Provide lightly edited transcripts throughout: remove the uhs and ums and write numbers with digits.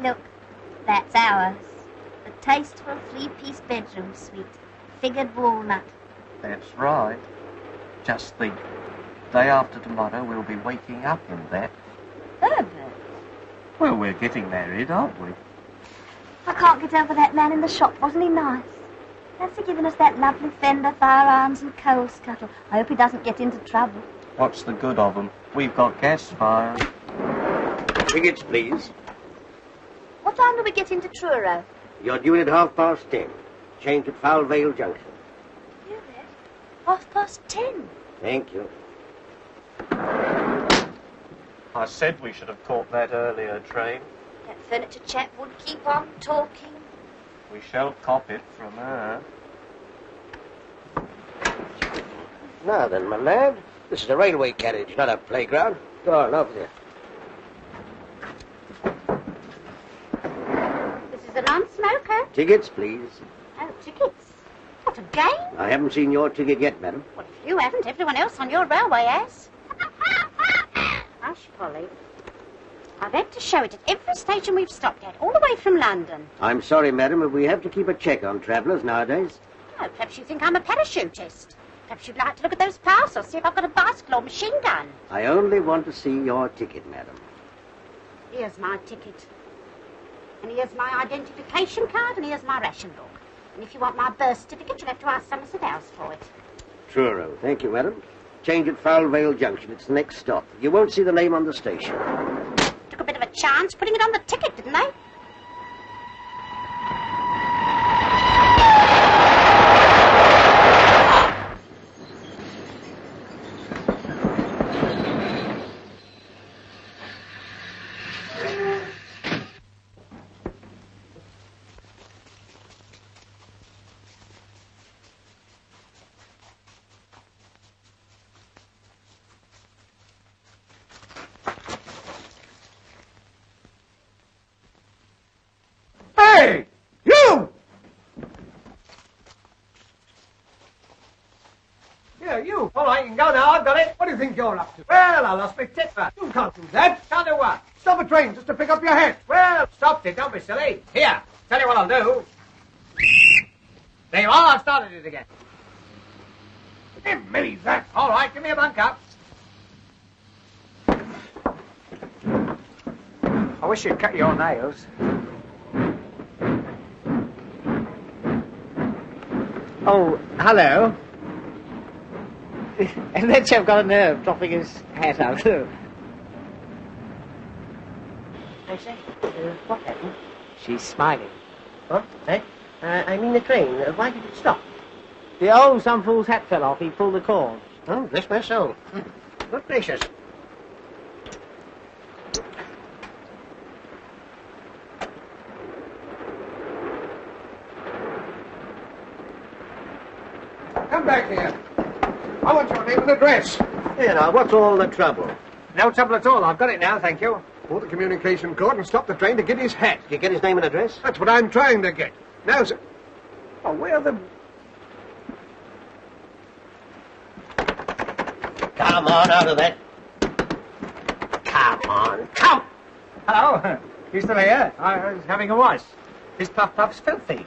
Look, that's ours. The tasteful three-piece bedroom suite. Figured walnut. That's right. Just think, day after tomorrow we'll be waking up in that. Herbert. Well, we're getting married, aren't we? I can't get over that man in the shop. Wasn't he nice? Fancy giving us that lovely fender, firearms and coal scuttle. I hope he doesn't get into trouble. What's the good of them? We've got gas fire. Tickets, please. What time do we get into Truro? You're due in at 10:30. Change at Foul Vale Junction. You there? 10:30. Thank you. I said we should have caught that earlier train. That furniture chap would keep on talking. We shall cop it from her. Now then, my lad, this is a railway carriage, not a playground. Go on, over there. This is a non-smoker. Tickets, please. Oh, tickets. What a game. I haven't seen your ticket yet, madam. Well, if you haven't, everyone else on your railway has. Hush, Polly. I beg to show it at every station we've stopped at, all the way from London. I'm sorry, madam, but we have to keep a check on travellers nowadays. Oh, perhaps you think I'm a parachutist. Perhaps you'd like to look at those parcels, see if I've got a bicycle or machine gun. I only want to see your ticket, madam. Here's my ticket. And here's my identification card, and here's my ration book. And if you want my birth certificate, you'll have to ask Somerset House for it. Truro. Thank you, madam. Change at Foul Vale Junction. It's the next stop. You won't see the name on the station. Took a bit of a chance putting it on the ticket, didn't they? Hey! You! Yeah, you. All right, you can go now. I've got it. What do you think you're up to? Well, I lost my tipper. You can't do that. Can't do what? Stop a train just to pick up your head. Well, stopped it. Don't be silly. Here, tell you what I'll do. There you are. I've started it again. Give me that. All right, give me a bunk up. I wish you'd cut your nails. Oh, hello. And that chap got a nerve dropping his hat out. I say, what happened? She's smiling. What? Eh? I mean the train. Why did it stop? Some fool's hat fell off. He pulled the cord. Oh, bless my soul. Good gracious. Come back here. I want your name and address. Here now, what's all the trouble? No trouble at all. I've got it now, thank you. Pull the communication cord and stop the train to get his hat. Did you get his name and address? That's what I'm trying to get. Now, sir. Oh, where the... Come on, out of that. Come on, come! Hello. You still here? I was having a wash. This puff-puff's filthy.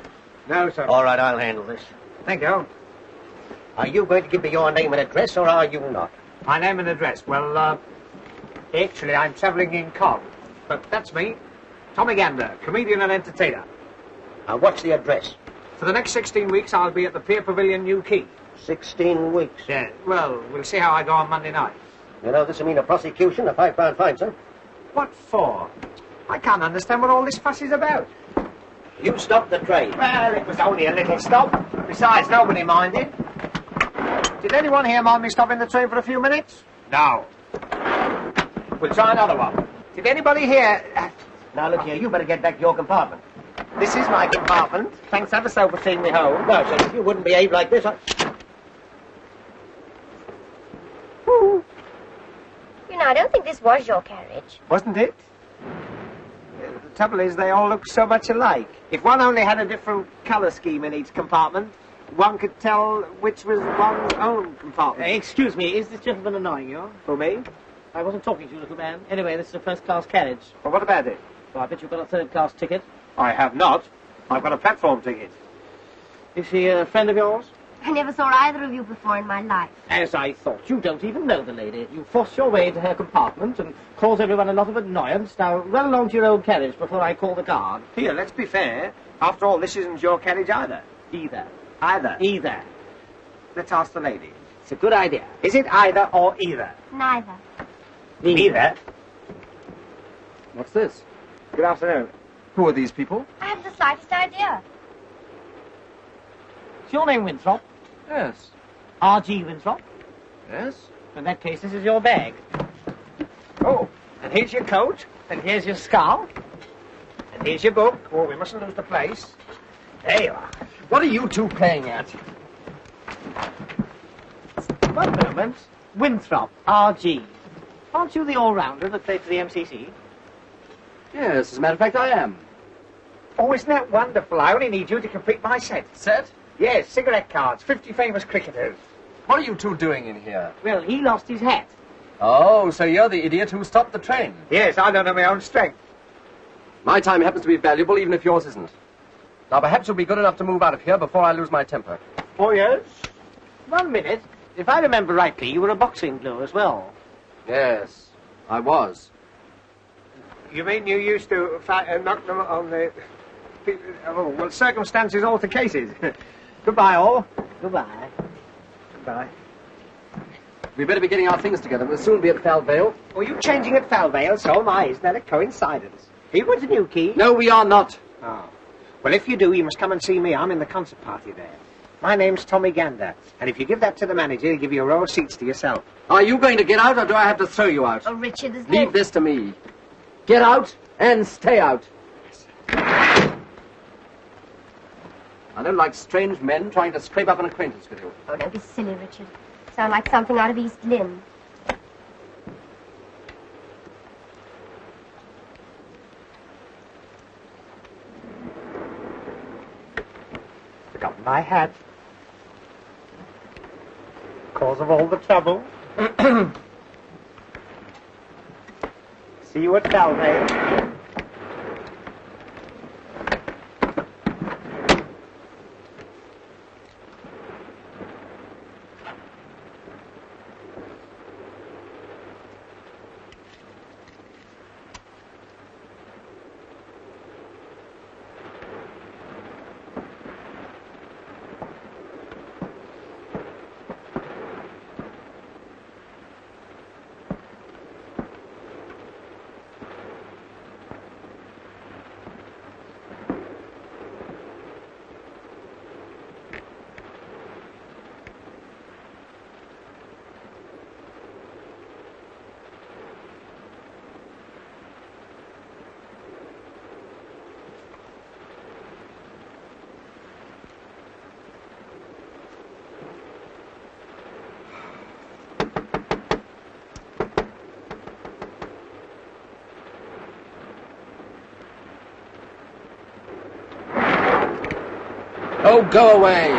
No, sir. All right, I'll handle this. Thank you. Are you going to give me your name and address, or are you not? My name and address. Well, actually, I'm travelling in Cog. But that's me. Tommy Gander, comedian and entertainer. Now, what's the address? For the next 16 weeks, I'll be at the Pier Pavilion, New Quay. 16 weeks. Yeah. Well, we'll see how I go on Monday night. You know, this will mean a prosecution, a £5 fine, sir. What for? I can't understand what all this fuss is about. You stopped the train. Well, it was only a little stop. Besides, nobody minded. Did anyone here mind me stopping the train for a few minutes? No. We'll try another one. Did anybody here... Now, look here, you better get back to your compartment. This is my compartment. Thanks ever so for seeing me home. No, sir, if you wouldn't behave like this, You know, I don't think this was your carriage. Wasn't it? The trouble is, they all look so much alike. If one only had a different colour scheme in each compartment, one could tell which was one's own compartment. Excuse me, is this gentleman annoying you? For me? I wasn't talking to you, little man. Anyway, this is a first-class carriage. Well, what about it? So I bet you've got a third-class ticket. I have not. I've got a platform ticket. Is she a friend of yours? I never saw either of you before in my life. As I thought. You don't even know the lady. You forced your way into her compartment and caused everyone a lot of annoyance. Now, run along to your own carriage before I call the guard. Here, let's be fair. After all, this isn't your carriage either. Either. Either. Let's ask the lady. It's a good idea. Is it either or either? Neither. Neither. What's this? Good afternoon. Who are these people? I haven't the slightest idea. Is your name Winthrop? Yes. R.G. Winthrop? Yes? In that case, this is your bag. Oh, and here's your coat. And here's your scarf. And here's your book. Oh, we mustn't lose the place. There you are. What are you two playing at? One moment. Winthrop, R.G. Aren't you the all-rounder that played for the MCC? Yes, as a matter of fact, I am. Oh, isn't that wonderful? I only need you to complete my set. Set? Yes, cigarette cards, 50 famous cricketers. What are you two doing in here? Well, he lost his hat. Oh, so you're the idiot who stopped the train. Yes, I don't know my own strength. My time happens to be valuable, even if yours isn't. Now, perhaps you'll be good enough to move out of here before I lose my temper. Oh, yes? 1 minute. If I remember rightly, you were a boxing glue as well. Yes, I was. You mean you used to knock them on the... Oh, well, circumstances alter cases. Goodbye, all. Goodbye. Goodbye. We'd better be getting our things together. We'll soon be at Falvale. Oh, you changing at Falvale? So am I. Isn't that a coincidence? Are you going to Newquay? No, we are not. Oh. Well, if you do, you must come and see me. I'm in the concert party there. My name's Tommy Gander. And if you give that to the manager, he'll give you a row of seats to yourself. Are you going to get out, or do I have to throw you out? Oh, Richard, there's Leave this to me. Get out and stay out. I don't like strange men trying to scrape up an acquaintance with you. Oh, don't be silly, Richard. Sound like something out of East Lynne. Forgotten my hat. Cause of all the trouble. See you at Falvale. Oh, go away.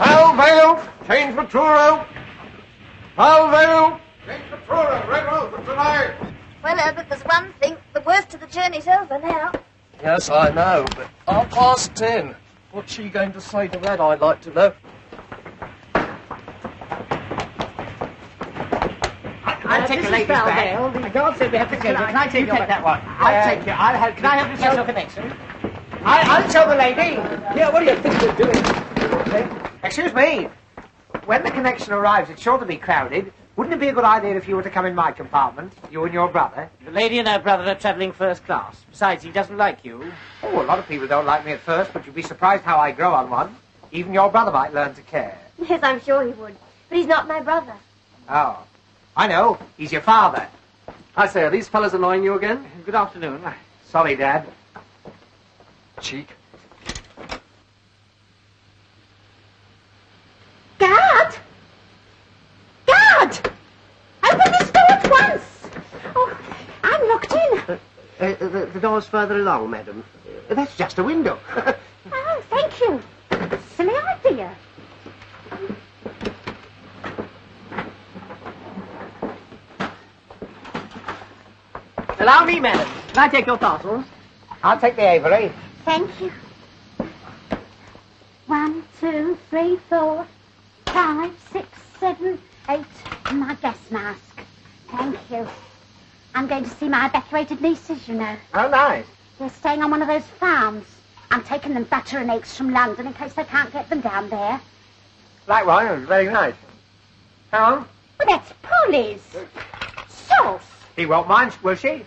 Falvale, change for Truro. Falvale, change for Truro. Red Rose for tonight. Well, Herbert, there's one thing. The worst of the journey's over now. Yes, I know, but 10:30. What's she going to say to that, I'd like to know? I'll take the ladies back. The guard said we have to go. Can I take that one? I'll take you. I'll help you. Can I help you settle the connection? I'll tell the lady. Yeah, what do you think you're doing? Excuse me. When the connection arrives, it's sure to be crowded. Wouldn't it be a good idea if you were to come in my compartment, you and your brother? The lady and her brother are travelling first class. Besides, he doesn't like you. Oh, a lot of people don't like me at first, but you'd be surprised how I grow on one. Even your brother might learn to care. Yes, I'm sure he would. But he's not my brother. Oh, I know. He's your father. I say, are these fellas annoying you again? Good afternoon. Sorry, Dad. Cheek. Guard! Guard! Open this door at once! Oh, I'm locked in. The door's further along, madam. That's just a window. Oh, thank you. Silly idea. Allow me, madam. Can I take your parcels? I'll take the Avery. Thank you. 1, 2, 3, 4, 5, 6, 7, 8. My gas mask. Thank you. I'm going to see my evacuated nieces, you know. Oh, nice. They're staying on one of those farms. I'm taking them butter and eggs from London in case they can't get them down there. Likewise, very nice. Hang on. Well, that's Polly's. Sauce. He won't mind, will she?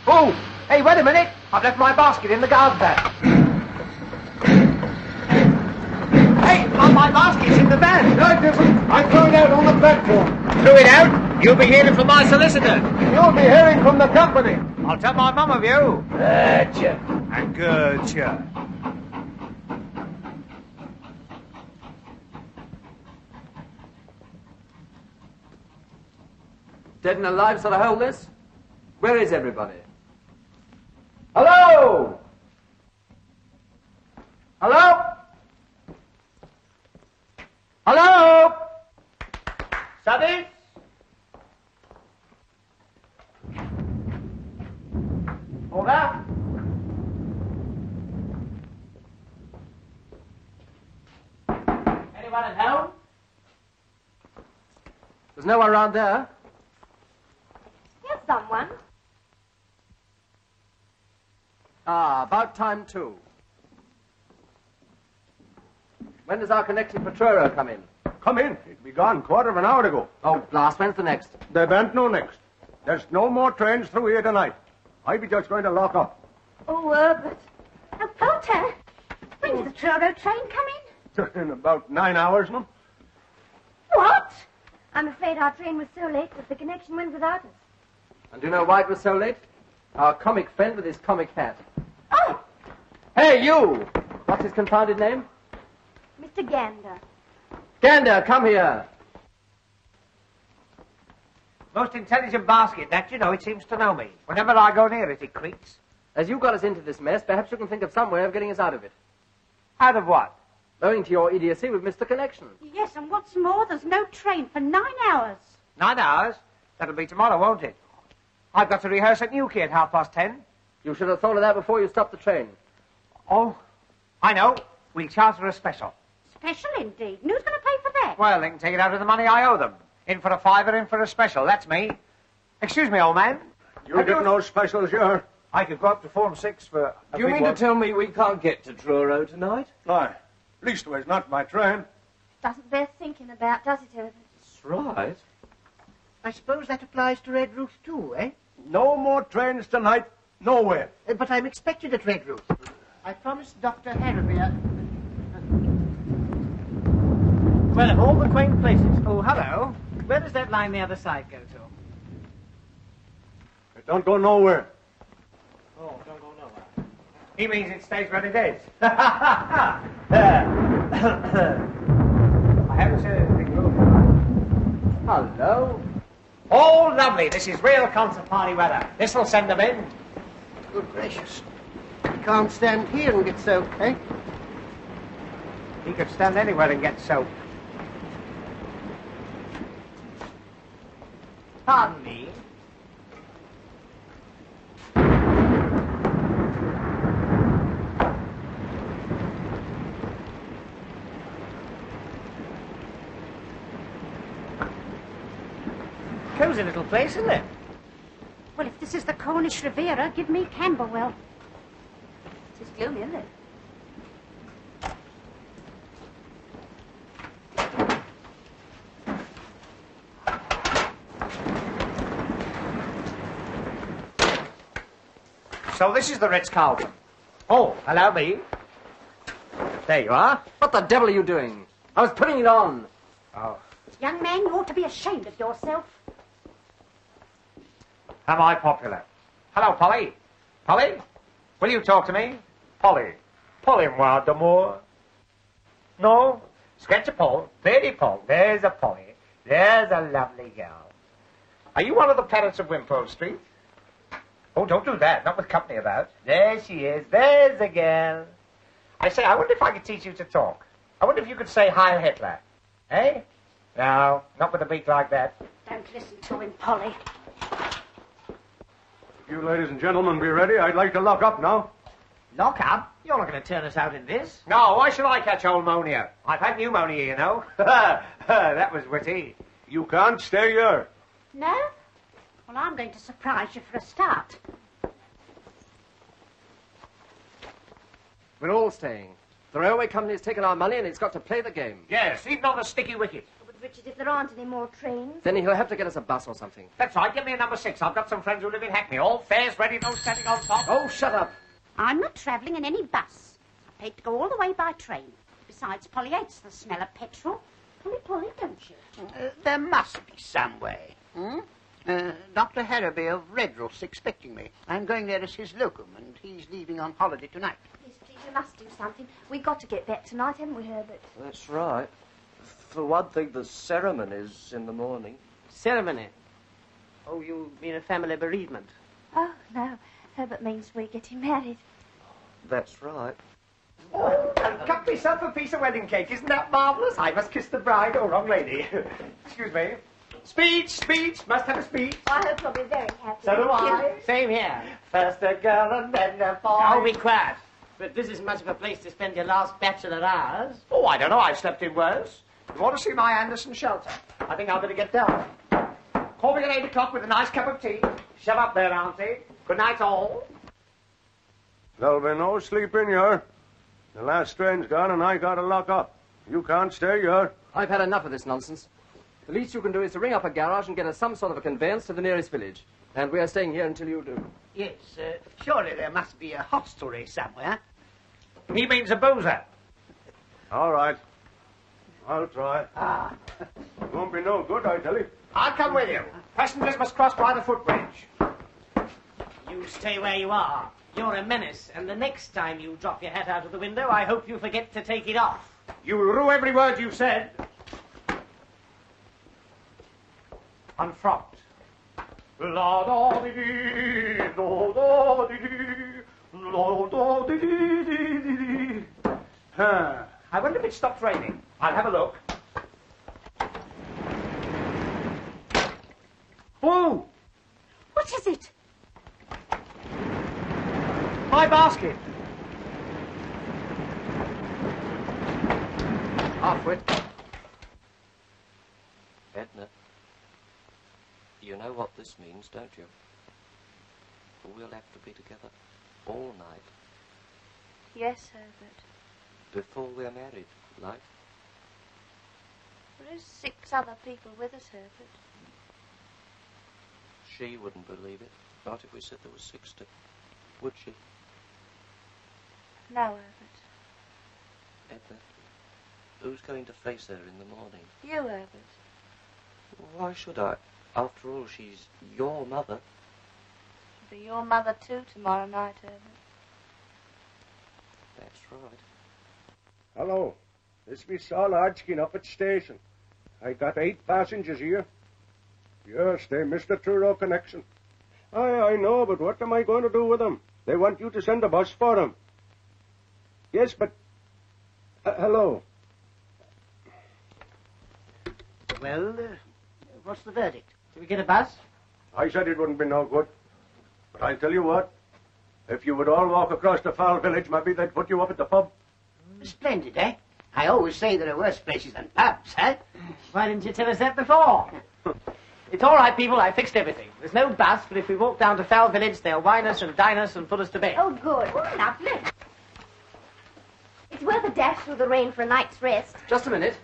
Oh, hey, wait a minute. I've left my basket in the guard van. Hey, my basket's in the van. No, it isn't. I threw it out on the platform. Threw it out? You'll be hearing from my solicitor. You'll be hearing from the company. I'll tell my mum of you. Gotcha. And gotcha. Dead and alive sort of hold this? Where is everybody? Hello? Hello? Hello? Service? Over. Anyone at home? There's no one around there. Here's someone. Ah, about time too. When does our connecting for Truro come in? Come in. It'll be gone quarter of an hour ago. Oh, blast, when's the next? There ben't no next. There's no more trains through here tonight. I be just going to lock up. Oh, Herbert. Oh, Potter. When does the Truro train come in? In about 9 hours, ma'am. What? I'm afraid our train was so late that the connection went without us. And do you know why it was so late? Our comic friend with his comic hat. Oh, Hey, you! What's his confounded name? Mr. Gander. Gander, come here. Most intelligent basket, that, you know, it seems to know me. Whenever I go near it, it creaks. As you got us into this mess, perhaps you can think of some way of getting us out of it. Out of what? Owing to your idiocy, we've missed the connection. yes, and what's more, there's no train for 9 hours. 9 hours? That'll be tomorrow, won't it? I've got to rehearse at Newquay at 10:30. You should have thought of that before you stopped the train. Oh, I know. We'll charter a special. Special indeed. And who's going to pay for that? Well, they can take it out of the money I owe them. In for a fiver, in for a special. That's me. Excuse me, old man. You get no specials here. I could go up to Form 6 for a Do you big mean one. to tell me we can't get to Truro tonight? Aye. Leastways, not my train. Doesn't bear thinking about, does it, Herbert? That's right. I suppose that applies to Red Roof too, eh? No more trains tonight. Nowhere. But I'm expected at Red Roof. I promised Dr. Harrier. Well, of all the quaint places, Oh, hello. where does that line the other side go to? It don't go nowhere. Oh, don't go nowhere. He means it stays where it is. I haven't said anything. Hello. Oh, lovely. This is real concert party weather. This'll send them in. Good gracious. You can't stand here and get soaked, eh? He could stand anywhere and get soaked. Pardon me. Cozy little place, isn't it? Well, if this is the Cornish Riviera, give me Camberwell. It's gloomy, isn't it? So this is the Ritz-Carlton. Oh, allow me. There you are. What the devil are you doing? I was putting it on. Oh. Young man, you ought to be ashamed of yourself. Am I popular? Hello, Polly. Polly? Will you talk to me? Polly. Polly-moi d'amour. No? Sketch a Paul. Lady Paul. There's a Polly. There's a lovely girl. Are you one of the parents of Wimpole Street? Oh, don't do that. Not with company about. There she is. There's the girl. I say, I wonder if I could teach you to talk. I wonder if you could say Heil Hitler. Eh? No, not with a beak like that. Don't listen to him, Polly. You ladies and gentlemen be ready. I'd like to lock up now. Lock up? You're not going to turn us out in this. No, why should I catch pneumonia? I've had pneumonia, you know. That was witty. You can't stay here. No? Well, I'm going to surprise you for a start. We're all staying. The railway company has taken our money and it's got to play the game. Yes, even on the sticky wicket. But, Richard, if there aren't any more trains... Then he'll have to get us a bus or something. That's right, get me a number 6. I've got some friends who live in Hackney. All fares ready, no standing on top. Oh, shut up. I'm not travelling in any bus. I paid to go all the way by train. Besides, Polly hates the smell of petrol. Polly, don't you? There must be some way. Dr. Harrowby of Redruth's expecting me. I'm going there as his locum, and he's leaving on holiday tonight. Yes, please, you must do something. We've got to get back tonight, haven't we, Herbert? That's right. For one thing, the ceremony's in the morning. Ceremony? Oh, you mean a family bereavement? Oh, no. Herbert means we're getting married. That's right. Oh, and cut myself a piece of wedding cake. Isn't that marvellous? I must kiss the bride. Oh, wrong lady. Excuse me. Speech. Must have a speech. I hope you'll be very happy. So do I. Same here. First a girl and then a boy. Oh, be quiet. But this isn't much of a place to spend your last bachelor hours. Oh, I don't know. I've slept in worse. You want to see my Anderson shelter? I think I'll better get down. Call me at 8 o'clock with a nice cup of tea. Shut up there, Auntie. Good night, all. There'll be no sleep in here. The last train's gone and I gotta lock up. You can't stay here. I've had enough of this nonsense. The least you can do is to ring up a garage and get us some sort of a conveyance to the nearest village. And we are staying here until you do. Yes, surely there must be a hostelry somewhere. He means a boozer. All right. I'll try. It won't be no good, I tell you. I'll come with you. Passengers must cross by the footbridge. You stay where you are. You're a menace, and the next time you drop your hat out of the window, I hope you forget to take it off. You will rue every word you've said. Unfrocked. La da dee dee, do da dee dee, la da dee dee dee dee. I wonder if it stopped raining. I'll have a look. Oh! What is it? My basket. Halfwit. Edna, you know what this means, don't you? We'll have to be together all night Yes, Herbert. before we're married, like. There is 6 other people with us, Herbert. She wouldn't believe it. Not if we said there was 60. Would she? No, Herbert. Edna, who's going to face her in the morning? You, Herbert. Why should I? After all, she's your mother. She'll be your mother, too, tomorrow night, Herbert. That's right. Hello. This is Saul Hodgkin up at station. I got 8 passengers here. Yes, they missed the Truro connection. I know, but what am I going to do with them? They want you to send a bus for them. Yes, but... hello. Well, what's the verdict? Did we get a bus? I said it wouldn't be no good. But I'll tell you what. If you would all walk across the foul village, maybe they'd put you up at the pub. Splendid, eh? I always say there are worse places than pubs, eh? Why didn't you tell us that before? It's all right, people. I fixed everything. There's no bus, but if we walk down to Foul Village, they'll wine us and dine us and put us to bed. Oh, good. Oh, lovely. It's worth a dash through the rain for a night's rest. Just a minute.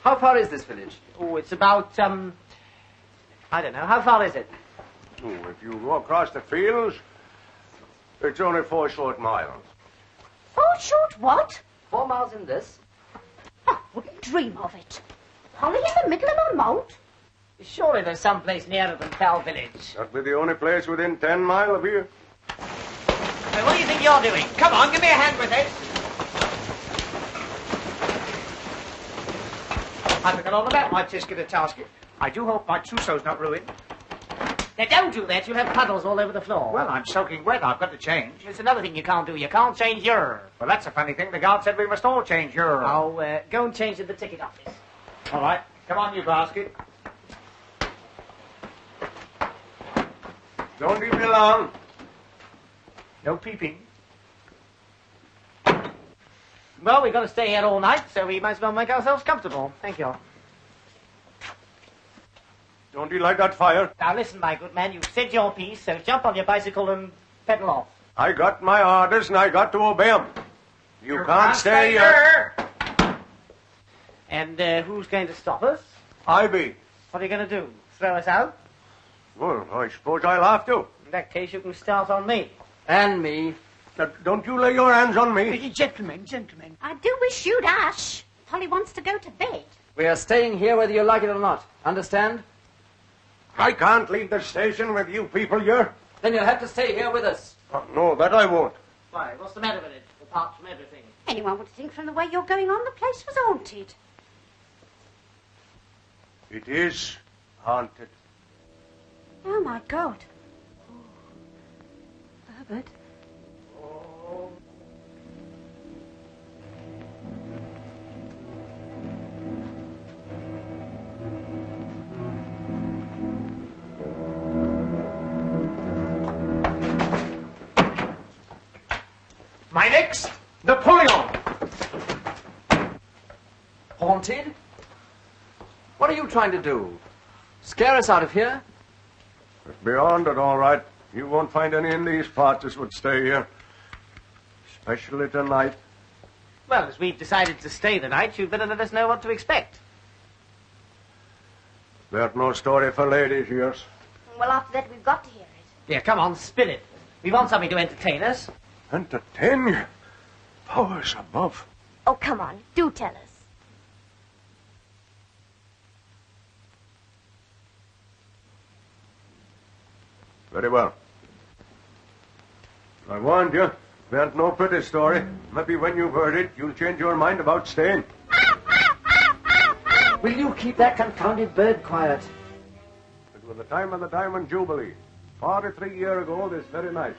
How far is this village? Oh, it's about, I don't know. How far is it? Oh, if you go across the fields, It's only 4 short miles. 4 short what? 4 miles in this. I wouldn't dream of it. Holly in the middle of a moat? Surely there's some place nearer than Fowl Village. That'll be the only place within 10 miles of here. Hey, what do you think you're doing? Come on, give me a hand with this. I forgot all about my tisket of tasket. I do hope my trousseau's not ruined. Now, don't do that. You'll have puddles all over the floor. Well, I'm soaking wet. I've got to change. There's another thing you can't do. You can't change your... Well, that's a funny thing. The guard said we must all change your... Oh, go and change at the ticket office. All right. Come on, you basket. Don't leave me alone. No peeping. Well, we've got to stay here all night, so we might as well make ourselves comfortable. Thank you. Don't you like that fire? Now, listen, my good man. You've said your piece, so jump on your bicycle and pedal off. I got my orders and I got to obey 'em. You can't stay here. And who's going to stop us? I be. What are you going to do? Throw us out? Well, I suppose I'll have to. In that case, you can start on me. And me. Now, don't you lay your hands on me. Gentlemen. I do wish you'd hush. Holly wants to go to bed. We are staying here whether you like it or not. Understand? I can't leave the station with you people here. Then you'll have to stay here with us. Oh, no, that I won't. Why, what's the matter with it, apart from everything? Anyone would think from the way you're going on the place was haunted. It is haunted. Oh, my God. Herbert. My next, Napoleon. Haunted? What are you trying to do? Scare us out of here? It's beyond it, all right. You won't find any in these parts as would stay here. Especially tonight. Well, as we've decided to stay the night, you'd better let us know what to expect. There's no story for ladies, yours. Well, after that, we've got to hear it. Yeah, come on, spill it. We want something to entertain us. Entertain you? Powers above. Oh, come on. Do tell us. Very well. I warned you. It ain't no pretty story. Maybe when you've heard it, you'll change your mind about staying. Will you keep that confounded bird quiet? It was the time of the Diamond Jubilee. 43 years ago this very night.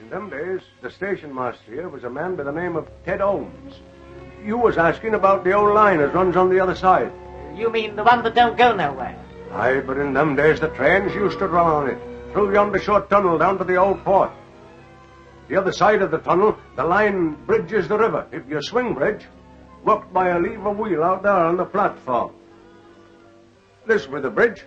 In them days, the station master here was a man by the name of Ted Holmes. You was asking about the old line that runs on the other side. You mean the one that don't go nowhere? Aye, but in them days the trains used to run on it, through yonder short tunnel down to the old port. The other side of the tunnel, the line bridges the river. If you swing bridge, up by a lever wheel out there on the platform. This was the bridge.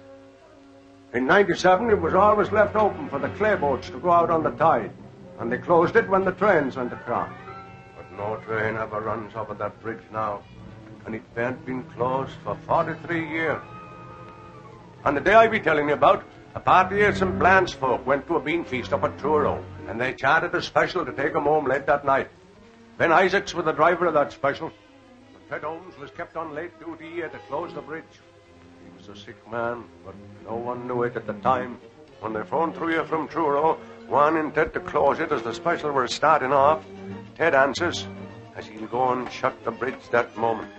In 97, it was always left open for the clay boats to go out on the tide, and they closed it when the trains went across. But no train ever runs over that bridge now, and it ain't been closed for 43 years. On the day I be telling you about, a party of St. Blanche folk went to a bean feast up at Truro, and they chartered a special to take 'em home late that night. Ben Isaacs was the driver of that special. But Ted Holmes was kept on late duty here to close the bridge. He was a sick man, but no one knew it at the time. When they phoned through here from Truro, wanting Ted to close it as the special were starting off, Ted answers as he'll go and shut the bridge that moment.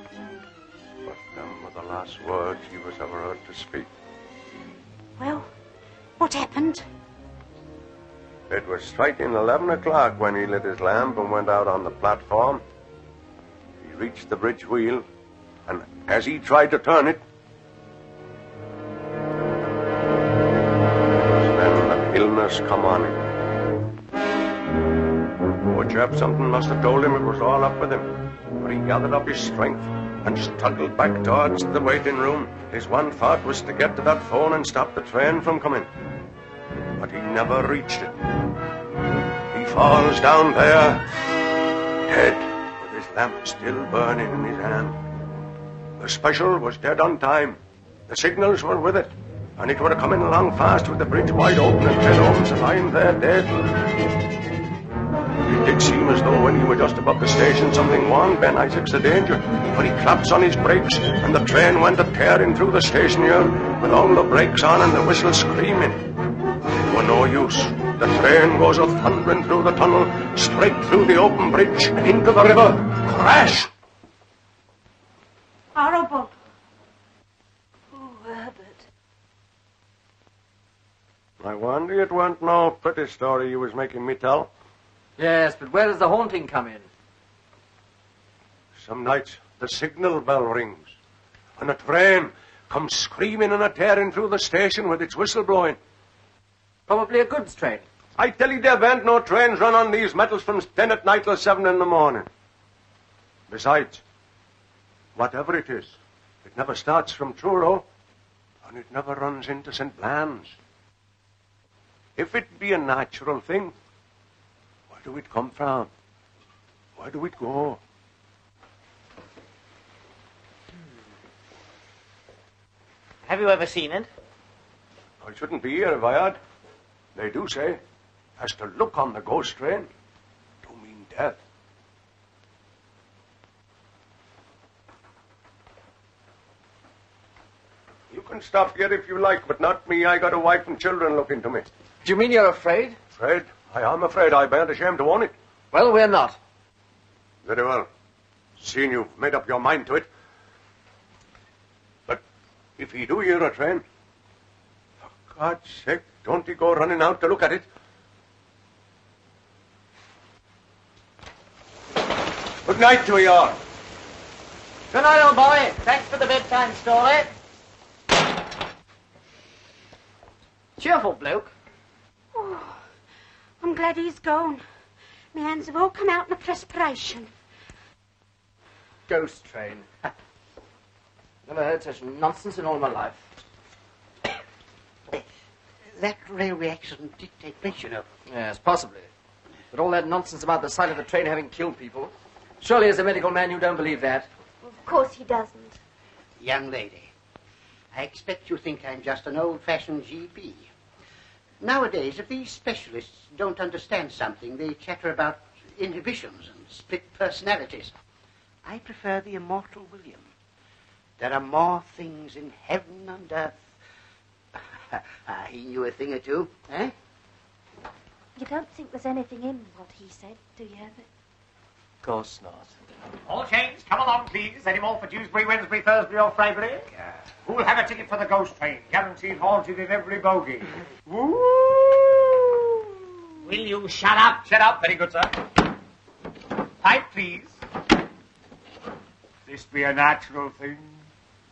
But them were the last words he was ever heard to speak. Well, what happened? It was striking 11 o'clock when he lit his lamp and went out on the platform. He reached the bridge wheel, and as he tried to turn it, then that illness come on him. Poor chap, something must have told him it was all up with him. But he gathered up his strength and struggled back towards the waiting room. His one thought was to get to that phone and stop the train from coming. But he never reached it. He falls down there, dead, with his lamp still burning in his hand. The special was dead on time. The signals were with it. And it were coming along fast with the bridge wide open and 10 homes lying there dead. It did seem as though when he were just above the station, something warned Ben Isaacs of danger, for he claps on his brakes, and the train went a-tearing through the station yard, with all the brakes on and the whistle screaming. It were no use. The train goes a-thundering through the tunnel, straight through the open bridge, and into the river. Crash! Horrible. Oh, Herbert. I wonder it weren't no pretty story you was making me tell. Yes, but where does the haunting come in? Some nights the signal bell rings, and a train comes screaming and a-tearing through the station with its whistle blowing. Probably a goods train. I tell you, there weren't no trains run on these metals from 10 at night till 7 in the morning. Besides, whatever it is, it never starts from Truro, and it never runs into St. Bland's. If it be a natural thing, where do it come from? Where do it go? Have you ever seen it? I shouldn't be here if I had. They do say, as to look on the ghost train, do mean death. You can stop here if you like, but not me. I got a wife and children looking to me. Do you mean you're afraid? Afraid? I am afraid. I bearn't ashamed to own it. Well, we're not. Very well. Seeing you've made up your mind to it. But if he do hear a train, for God's sake, don't he go running out to look at it? Good night to you all. Good night, old boy. Thanks for the bedtime story. Cheerful bloke. Oh, I'm glad he's gone. My hands have all come out in a perspiration. Ghost train. Never heard such nonsense in all my life. That railway accident did take place, you know. Yes, possibly. But all that nonsense about the sight of the train having killed people. Surely as a medical man you don't believe that. Of course he doesn't. Young lady, I expect you think I'm just an old-fashioned GP. Nowadays, if these specialists don't understand something, they chatter about inhibitions and split personalities. I prefer the immortal William. There are more things in heaven and earth. He knew a thing or two, eh? You don't think there's anything in what he said, do you, Herbert? Of course not. All change, come along, please. Any more for Dewsbury, Wednesbury, Thursbury, or Freybury? Who'll have a ticket for the ghost train? Guaranteed haunted in every bogie. Woo! Will you shut up? Shut up. Very good, sir. Pipe, please. This be a natural thing.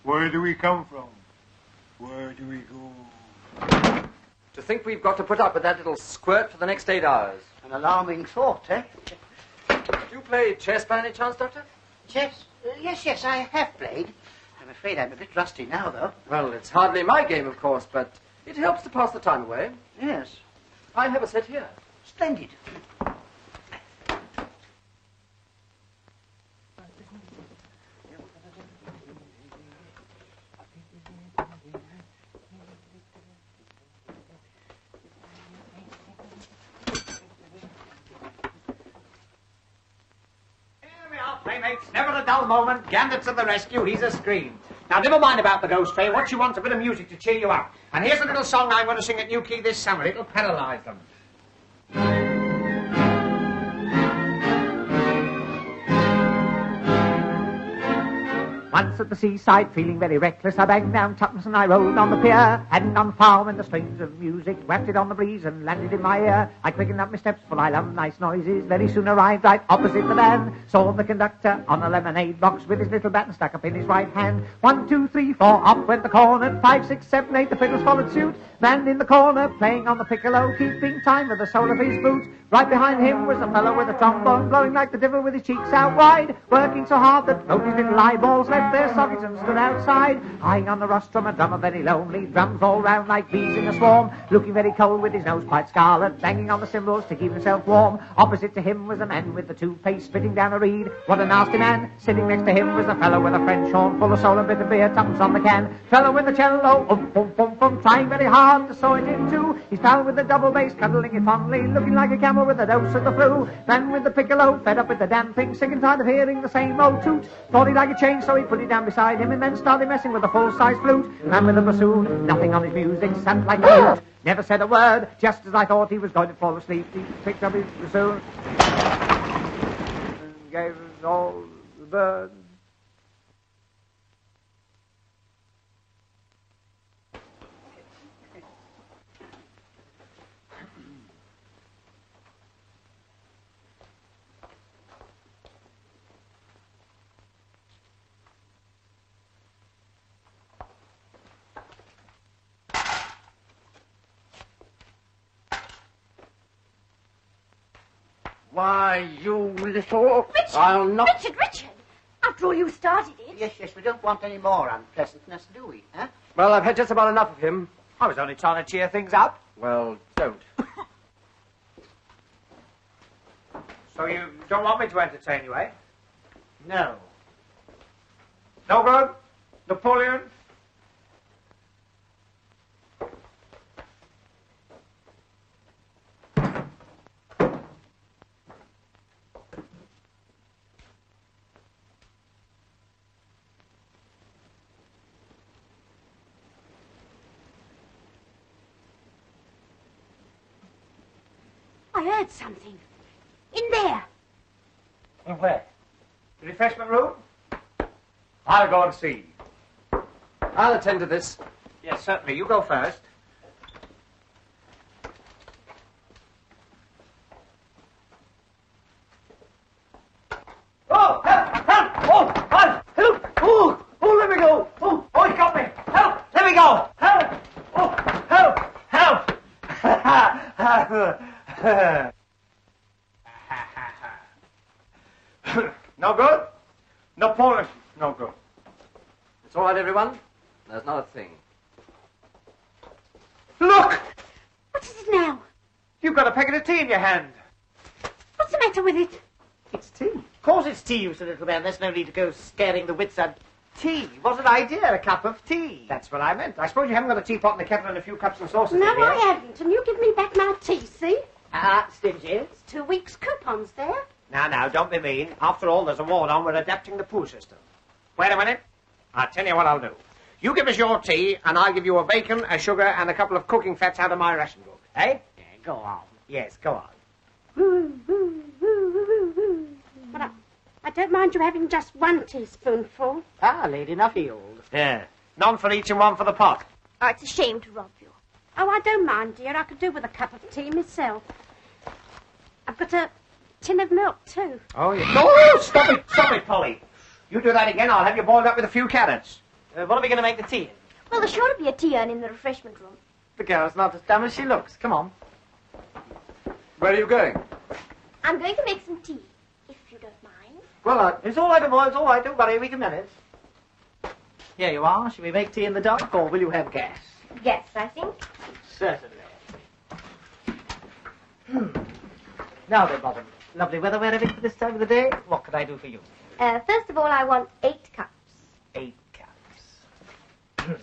Where do we come from? Where do we go? To think we've got to put up with that little squirt for the next 8 hours. An alarming thought, eh? Do you play chess by any chance, Doctor? Chess? Yes, I have played. I'm afraid I'm a bit rusty now, though. Well, it's hardly my game, of course, but it helps to pass the time away. Yes. I have a set here. Splendid. Playmates, never a dull moment. Gambit to the rescue, he's a scream. Now, never mind about the ghost train. What you want's a bit of music to cheer you up. And here's a little song I'm going to sing at New Key this summer. It'll paralyse them. Once at the seaside, feeling very reckless, I banged down tuppence and I rolled on the pier. Heading on the farm when the strains of music wafted on the breeze and landed in my ear. I quickened up my steps, for I love nice noises. Very soon arrived right opposite the van. Saw the conductor on a lemonade box with his little baton stuck up in his right hand. 1, 2, 3, 4, up went the cornet. 5, 6, 7, 8, the fiddles followed suit. Man in the corner, playing on the piccolo, keeping time with the sole of his boot. Right behind him was a fellow with a trombone, blowing like the devil with his cheeks out wide, working so hard that both his little eyeballs left left their sockets and stood outside, eyeing on the rostrum a drummer very lonely, drums all round like bees in a swarm, looking very cold with his nose quite scarlet, banging on the cymbals to keep himself warm. Opposite to him was a man with the toothpaste spitting down a reed. What a nasty man! Sitting next to him was a fellow with a French horn, full of soul and bit of beer, tuppence on the can. Fellow with the cello, trying very hard to saw it in two. His pal with the double bass, cuddling it fondly, looking like a camel with a dose of the flu. Man with the piccolo, fed up with the damn thing, sick and tired of hearing the same old toot. Thought he'd like a change, so he put it down beside him and then started messing with the full-size flute. Man with the bassoon, nothing on his music, sat like a mute. Never said a word, just as I thought he was going to fall asleep. He picked up his bassoon and gave us all the birds. Why, you little... Richard! I'll not... Richard! After all, you started it. Yes, we don't want any more unpleasantness, do we, huh? Well, I've had just about enough of him. I was only trying to cheer things up. Well, don't. So you don't want me to entertain you, eh? No. No good? Napoleon? I heard something. In there. In where? The refreshment room? I'll go and see. I'll attend to this. Yes, certainly. You go first. Oh, help! Help! Oh, help! Oh, let me go! Oh, he got me! Help! Let me go! Help! Oh, help! Help! No good? Napoleon, no good. It's all right, everyone. There's not a thing. Look! What is it now? You've got a packet of tea in your hand. What's the matter with it? It's tea. Of course it's tea, you silly little man. There's no need to go scaring the wits out. Tea. What an idea, a cup of tea. That's what I meant. I suppose you haven't got a teapot and a kettle and a few cups and saucers No, in here. I haven't. And you give me back my tea, see? Stingy. It's 2 weeks' coupons there. Now, don't be mean. After all, there's a war on. We're adapting the poo system. Wait a minute. I'll tell you what I'll do. You give us your tea, and I'll give you a bacon, a sugar, and a couple of cooking fats out of my ration book. Eh? Yeah, go on. Yes, go on. But I don't mind you having just 1 teaspoonful. Lady Nuffield. Yeah. None for each and one for the pot. Oh, it's a shame to rob you. Oh, I don't mind, dear. I could do with a cup of tea myself. I've got a tin of milk, too. Oh, yeah. No, stop it, Polly. You do that again, I'll have you boiled up with a few carrots. What are we going to make the tea in? Well, there's sure to be a tea urn in the refreshment room. The girl's not as dumb as she looks. Come on. Where are you going? I'm going to make some tea, if you don't mind. Well, It's all right, boy. It's all right. Don't worry. We can manage. Here you are. Shall we make tea in the dark, or will you have gas? Yes, I think. Certainly. Now then, Bottom. Lovely weather we're having for this time of the day. What can I do for you? First of all, I want 8 cups. 8 cups.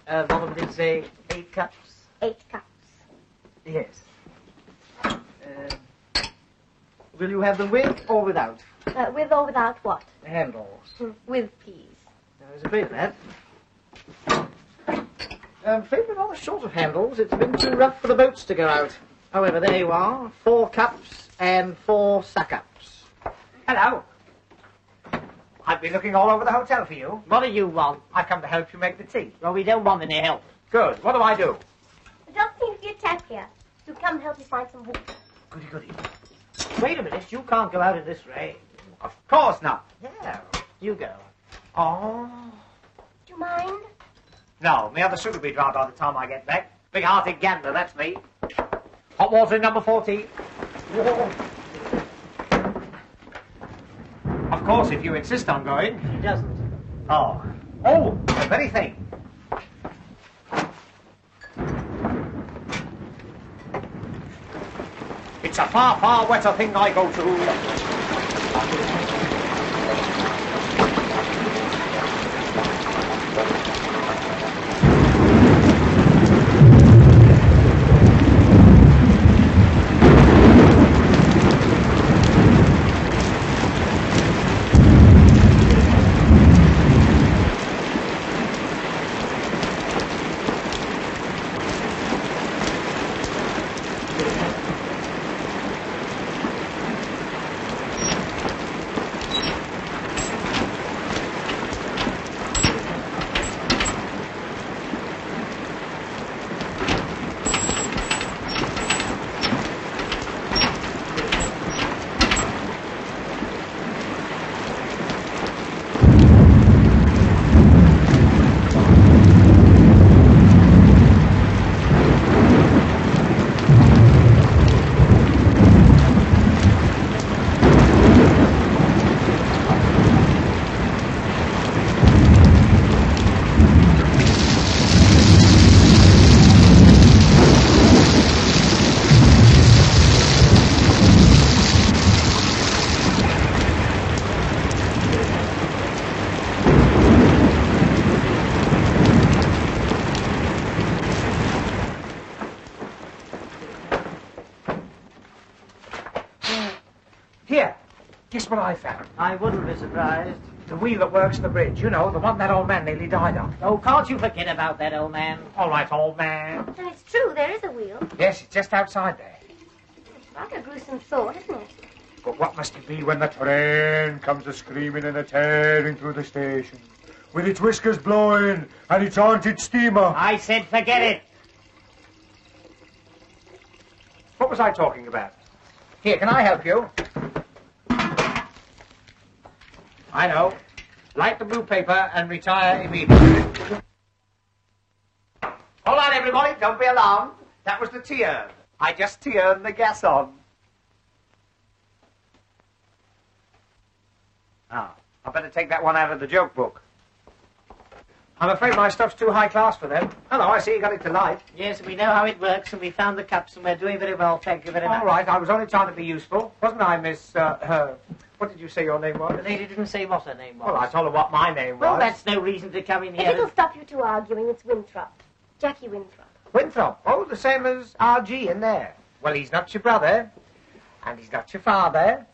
Bottom did say 8 cups? 8 cups. Yes. Will you have them with or without? With or without what? Handles. With please. I was afraid of that. I'm afraid we're rather short of handles. It's been too rough for the boats to go out. However, there you are. 4 cups and 4 suck-ups. Hello. I've been looking all over the hotel for you. What do you want? I've come to help you make the tea. Well, we don't want any help. Good. What do I do? There doesn't seem to be a tap here. So come help me find some water. Goody. Wait a minute. You can't go out in this rain. Of course not. Yeah. You go. Oh. Do you mind? No, my other suit will be dry by the time I get back. Big-hearted gander, that's me. Hot water in number 14. Of course, if you insist on going. He doesn't. Oh. Oh, the very thing. It's a far, far wetter thing I go to. Here, guess what I found? I wouldn't be surprised. The wheel that works the bridge, you know, the one that old man nearly died on. Oh, can't you forget about that, old man? All right, old man. And it's true, there is a wheel. Yes, it's just outside there. It's rather a gruesome thought, isn't it? But what must it be when the train comes a-screaming and a-tearing through the station, with its whiskers blowing and its haunted steamer? I said forget it. What was I talking about? Here, can I help you? I know. Light the blue paper and retire immediately. Hold on, everybody. Don't be alarmed. That was the tea-urn. I just tea-urned the gas on. Ah, I better take that one out of the joke book. I'm afraid my stuff's too high class for them. Hello, I see you got it to light. Yes, we know how it works, and we found the cups, and we're doing very well, thank you very much. All right, I was only trying to be useful. Wasn't I, Miss, what did you say your name was? The lady didn't say what her name was. Well, I told her what my name was. Well, that's no reason to come in If here. it'll stop you two arguing, it's Winthrop. Jackie Winthrop. Winthrop. Oh, the same as R.G. in there. Well, he's not your brother, and he's not your father.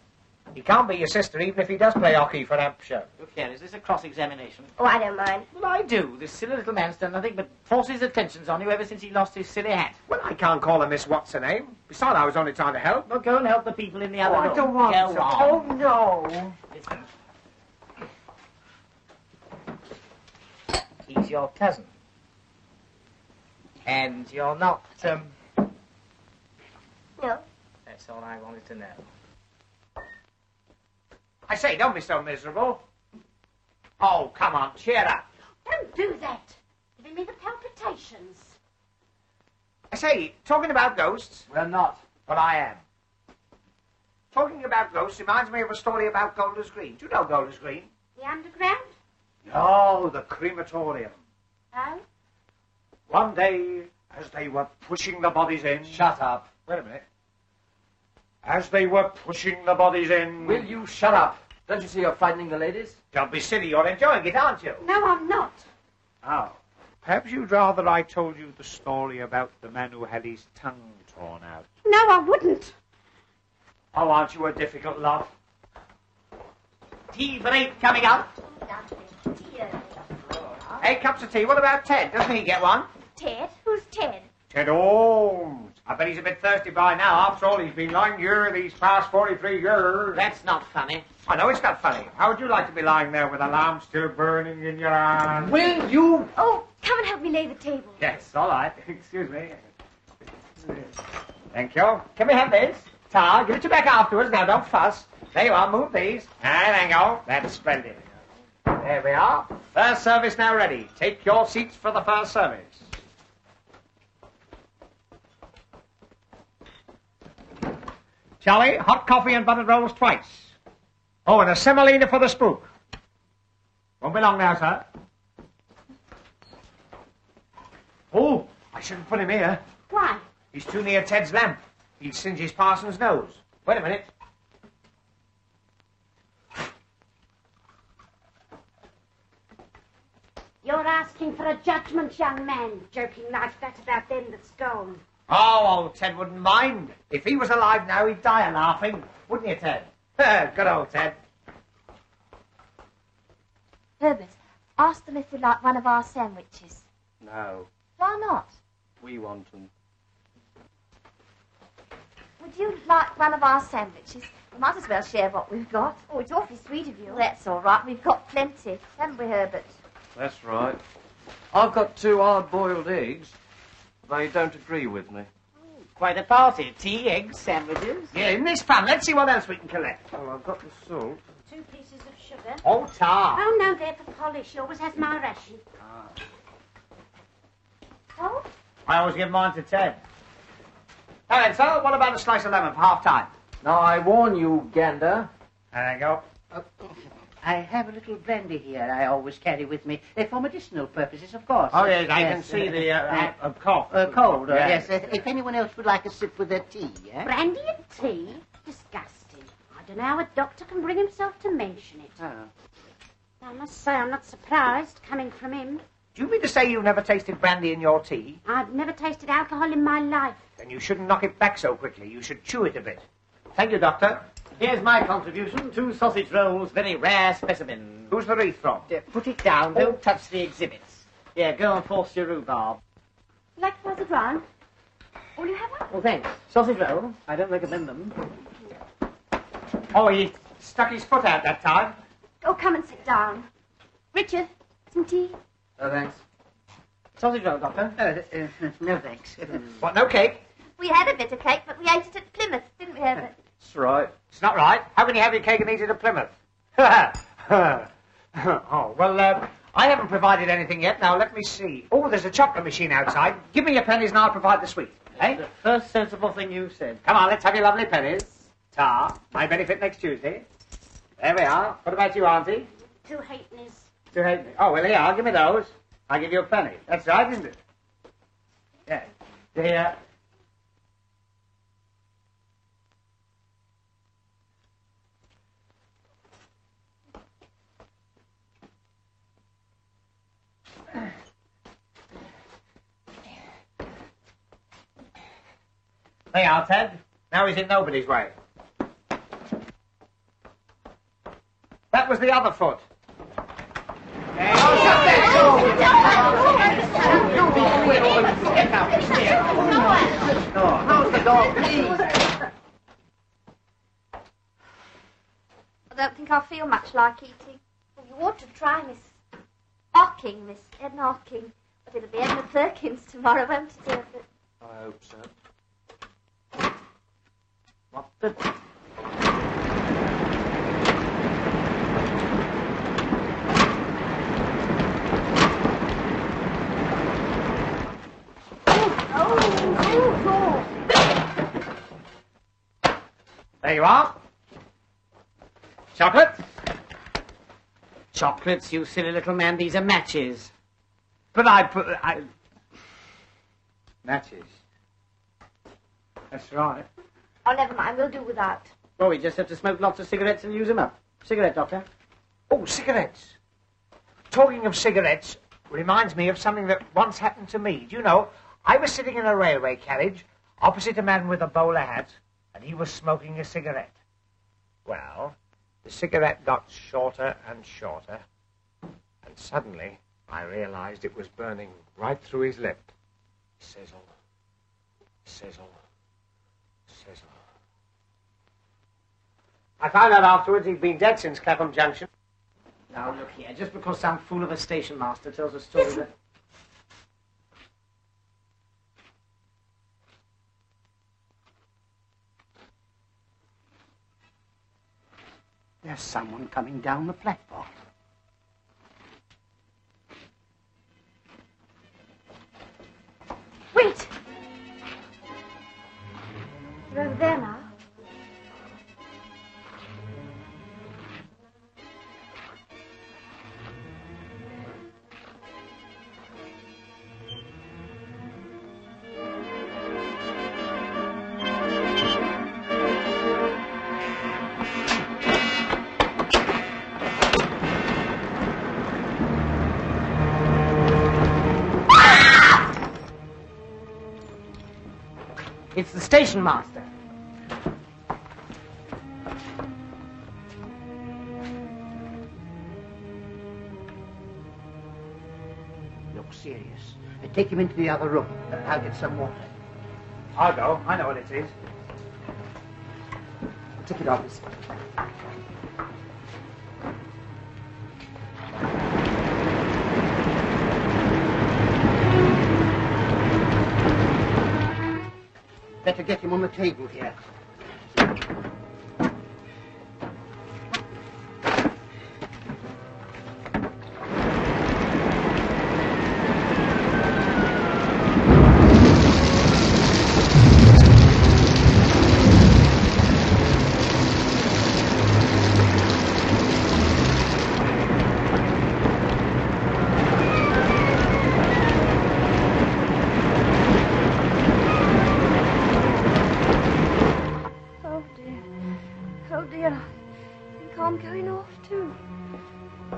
He can't be your sister, even if he does play hockey for Hampshire. Look here, is this a cross-examination? Oh, I don't mind. Well, I do. This silly little man's done nothing but force his attentions on you ever since he lost his silly hat. Well, I can't call her Miss What's-her-name. Besides, I was only trying to help. Well, go and help the people in the other room. I don't want Go to. on. Oh, no. Listen. He's your cousin. And you're not, No. That's all I wanted to know. I say, don't be so miserable. Oh, come on, cheer up. Don't do that. Giving me the palpitations. I say, talking about ghosts... Well, not. But I am. Talking about ghosts reminds me of a story about Golders Green. Do you know Golders Green? The underground? No, the crematorium. Oh? One day, as they were pushing the bodies in... Shut up. Wait a minute. As they were pushing the bodies in... Will you shut up? Don't you see you're frightening the ladies? Don't be silly, you're enjoying it, aren't you? No, I'm not. Oh. Perhaps you'd rather I told you the story about the man who had his tongue torn out. No, I wouldn't. Oh, aren't you a difficult lot? Tea for 8 coming up. 8 cups of tea. What about Ted? Doesn't he get one? Ted? Who's Ted? Ted Holmes. I bet he's a bit thirsty by now. After all, he's been lying here these past 43 years. That's not funny. I know it's not funny. How would you like to be lying there with a lamp still burning in your hand? Will you? Oh, come and help me lay the table. Yes, all right. Excuse me. Thank you. Can we have this? Tar, give it to back afterwards. Now, don't fuss. There you are. Move these. There you go. That's splendid. There we are. First service now ready. Take your seats for the first service. Charlie, hot coffee and buttered rolls twice. Oh, and a semolina for the spook. Won't be long now, sir. Oh, I shouldn't put him here. Why? He's too near Ted's lamp. He'd singe his parson's nose. Wait a minute. You're asking for a judgment, young man, joking like that about them that's gone. Oh, old Ted wouldn't mind. If he was alive now, he'd die of laughing. Wouldn't you, Ted? Good old Ted. Herbert, ask them if they'd like one of our sandwiches. No, Why not? we want them. Would you like one of our sandwiches? We might as well share what we've got. Oh, it's awfully sweet of you. Well, that's all right. We've got plenty. Haven't we, Herbert? That's right. I've got 2 hard-boiled eggs. They don't agree with me. Quite a party. Tea, eggs, sandwiches. Yeah, in this pan. Let's see what else we can collect. Well, I've got the salt. 2 pieces of sugar. Oh, tar. Oh, no, they're for polish. She always has my ration. Oh? I always give mine to Ted. Now then, sir, what about a slice of lemon for half-time? Now, I warn you, Gander. There you go. I have a little brandy here I always carry with me, for medicinal purposes, of course. Oh, yes, I can see the cough. Cold, Yes. yes. If anyone else would like a sip with their tea, eh? Brandy and tea? Disgusting. I don't know how a doctor can bring himself to mention it. Oh. I must say I'm not surprised, coming from him. Do you mean to say you've never tasted brandy in your tea? I've never tasted alcohol in my life. Then you shouldn't knock it back so quickly. You should chew it a bit. Thank you, Doctor. Here's my contribution. 2 sausage rolls, very rare specimen. Who's the wreath from? Put it down. Don't touch the exhibits. Yeah, go and force your rhubarb. Like to pass it round? Will you have one? Well, thanks. Sausage roll. I don't recommend them. Oh, he stuck his foot out that time. Oh, come and sit down. Richard, some tea? Oh, thanks. Sausage roll, Doctor. No, thanks. What, no cake? We had a bit of cake, but we ate it at Plymouth, didn't we, Herbert? That's right. It's not right. How can you have your cake and eat it at Plymouth? Oh, well, I haven't provided anything yet. Now, let me see. Oh, there's a chocolate machine outside. Give me your pennies and I'll provide the sweet. Eh? The first sensible thing you said. Come on, let's have your lovely pennies. Tar. My benefit next Tuesday. There we are. What about you, Auntie? 2 halfpennies. 2 halfpenny. Oh, well, here, I'll give me those. I'll give you a penny. That's right, isn't it? Yeah. There. There you are, Ted. Now he's in nobody's way. That was the other foot. Close the door, please. I don't think I'll feel much like eating. Well, you ought to try Miss Edna Hocking. But it'll be Edna Perkins tomorrow, won't it, Herbert? I hope so. What the... There you are. Chocolate? Chocolates, you silly little man. These are matches. But matches. That's right. Oh, never mind. We'll do without. Well, we just have to smoke lots of cigarettes and use them up. Cigarette, Doctor. Oh, cigarettes. Talking of cigarettes reminds me of something that once happened to me. Do you know, I was sitting in a railway carriage opposite a man with a bowler hat, and he was smoking a cigarette. Well, the cigarette got shorter and shorter, and suddenly I realized it was burning right through his lip. Sizzle, sizzle, sizzle. I found out afterwards he'd been dead since Clapham Junction. Now, look here. Just because some fool of a station master tells a story that... There's someone coming down the platform. Wait! They're over there now. It's the station master. Look serious. Take him into the other room. I'll get some water. I'll go. I know what it is. Ticket office. Better get him on the table here.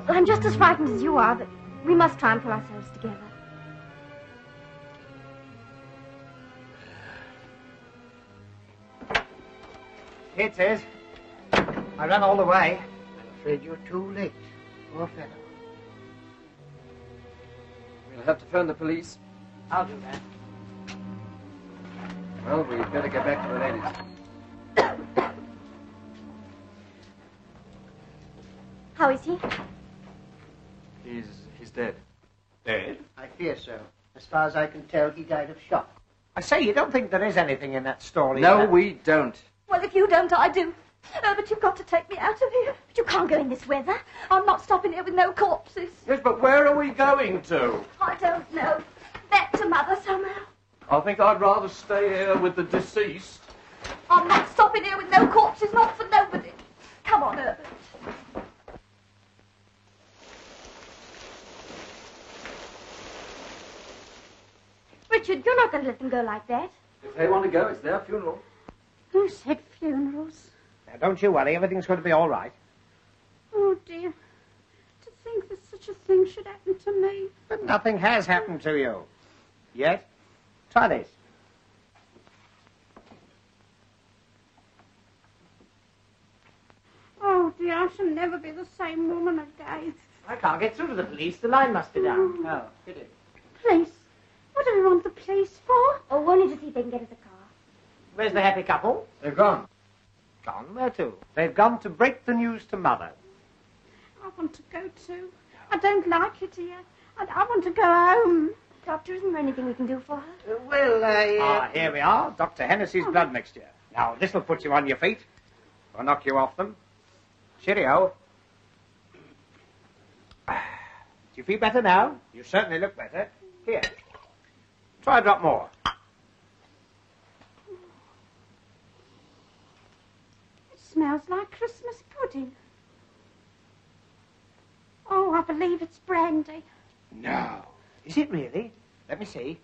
I'm just as frightened as you are, but we must try and pull ourselves together. Here it is. I ran all the way. I'm afraid you're too late. Poor fellow. We'll have to phone the police. I'll do that. Well, we'd better get back to the ladies. How is he? He's dead. Dead? I fear so. As far as I can tell, he died of shock. I say, you don't think there is anything in that story? No, we don't. Well, if you don't, I do. But you've got to take me out of here. But you can't go in this weather. I'm not stopping here with no corpses. Yes, but where are we going to? I don't know. Back to Mother somehow. I think I'd rather stay here with the deceased. I'm not stopping here with no corpses, not for nobody. Come on, Herbert. Richard, you're not going to let them go like that. If they want to go, it's their funeral. Who said funerals? Now, don't you worry. Everything's going to be all right. Oh, dear. To think that such a thing should happen to me. But nothing has happened to you. Yet. Try this. Oh, dear, I shall never be the same woman again. I can't get through to the police. The line must be down. Oh, pity. Police? What do we want the police for? Oh, only to see if they can get us a car. Where's the happy couple? They've gone. Gone? Where to? They've gone to break the news to Mother. I want to go too. I don't like it here. I want to go home. Doctor, isn't there anything we can do for her? Well, Here we are. Dr. Hennessy's blood mixture. Now, this'll put you on your feet. Or knock you off them. Cheerio. Do you feel better now? You certainly look better. Here. Try a drop more. It smells like Christmas pudding. Oh, I believe it's brandy. No. Is it really? Let me see.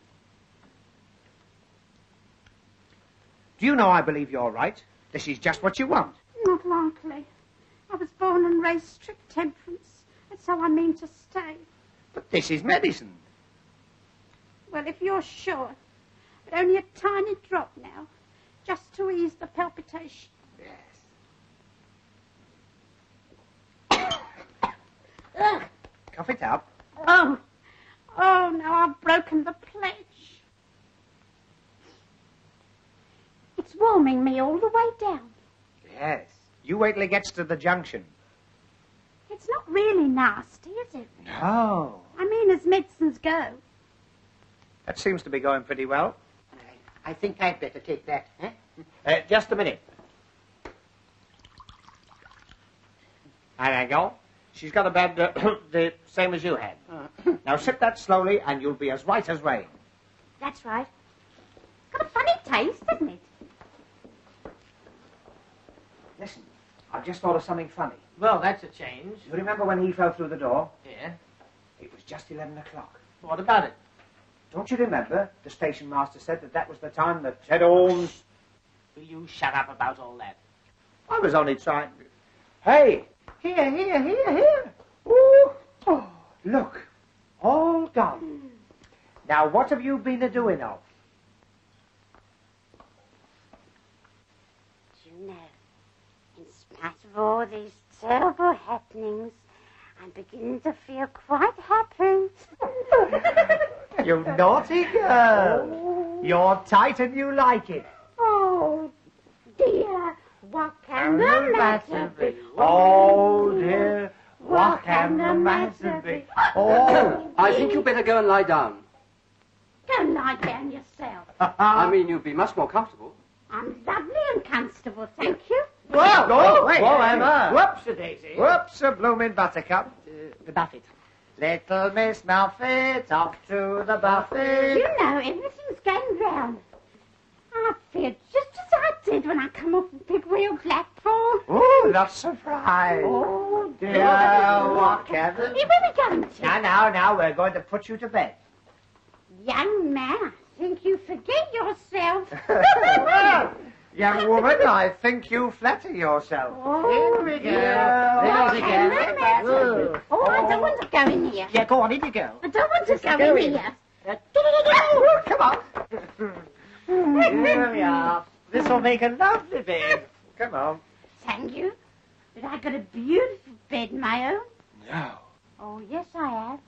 Do you know I believe you're right? This is just what you want. Not likely. I was born and raised strict temperance. That's how I mean to stay. But this is medicine. Well, if you're sure. But only a tiny drop now. Just to ease the palpitation. Yes. Ugh. Cough it up. Oh. Oh, now I've broken the pledge. It's warming me all the way down. Yes. You wait till it gets to the junction. It's not really nasty, is it? No. I mean, as medicines go. That seems to be going pretty well. I think I'd better take that, eh? Just a minute. There you go. She's got a bad, the same as you had. Now sip that slowly and you'll be as white as rain. That's right. It's got a funny taste, hasn't it? Listen, I've just thought of something funny. Well, that's a change. You remember when he fell through the door? Yeah. It was just 11 o'clock. What about it? Don't you remember the station master said that was the time that Ted Holmes... Will you shut up about all that? I was only trying... Hey! Here! Ooh. Oh, look, all gone. Now, what have you been a-doing of? After all these terrible happenings, I'm beginning to feel quite happy. You naughty girl. You're tight and you like it. Oh, dear, what can the matter be? Oh, dear, what can the matter be? Oh, I think you'd better go and lie down. Go lie down yourself. I mean, you'd be much more comfortable. I'm lovely and comfortable, thank you. Whoa, wait, Emma. Whoops-a-daisy. Whoops, a blooming buttercup. The buffet. Little Miss Muffet, off to the buffet. You know, everything's going round. I feel just as I did when I come off the big wheel platform. Oh, not surprised. Oh, Dear, what can the... Where are we going to? Now, we're going to put you to bed. Young man, I think you forget yourself. Young woman, I think you flatter yourself. Oh, Here we go. What can the matter be? Oh, I don't want to go in here. Yeah, go on, in you go. I don't want to go in here. Come on. Here we are. This will make a lovely bed. Come on. Thank you. But I got a beautiful bed, my own. No. Oh, yes, I have.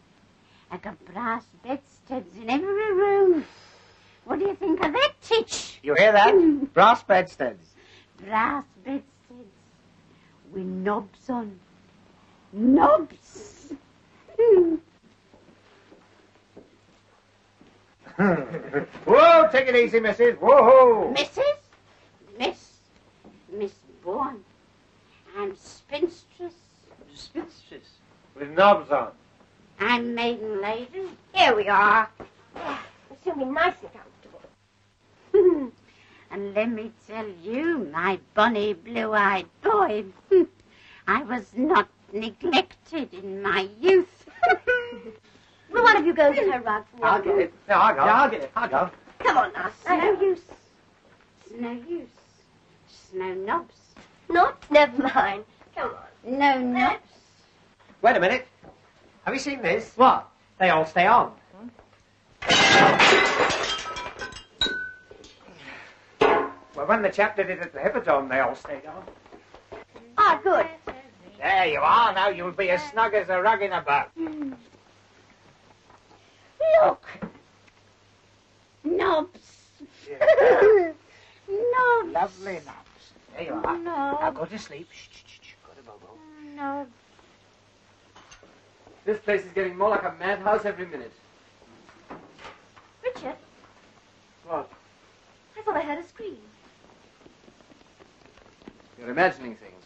I got brass bedsteads in every room. What do you think of that, Titch? You hear that? Brass bedsteads. Brass bedsteads with knobs on. Knobs. Whoa, take it easy, missus. Whoa. Miss Bourne. I'm spinstress. Spinstress. With knobs on. I'm maiden lady. Here we are. It's going to be nice and comfortable. And let me tell you, my bonny blue-eyed boy, I was not neglected in my youth. Will one of you go get her rug from the I'll other get room? it. No, I'll go. Yeah, I'll get it. I'll go. Come on now. It's no use. It's no use. It's no knobs. Not? Never mind. Come on. No knobs. Wait a minute. Have you seen this? What? They all stay on. Well, when the chap did it at the Hippodrome, they all stayed on. Ah, good. There you are. Now you'll be as snug as a rug in a boat. Look. Knobs. Knobs. Lovely knobs. There you are. No. Now go to sleep. Shh. Go to Bobo. Knobs. This place is getting more like a madhouse every minute. Richard, What? I thought I heard a scream. You're imagining things.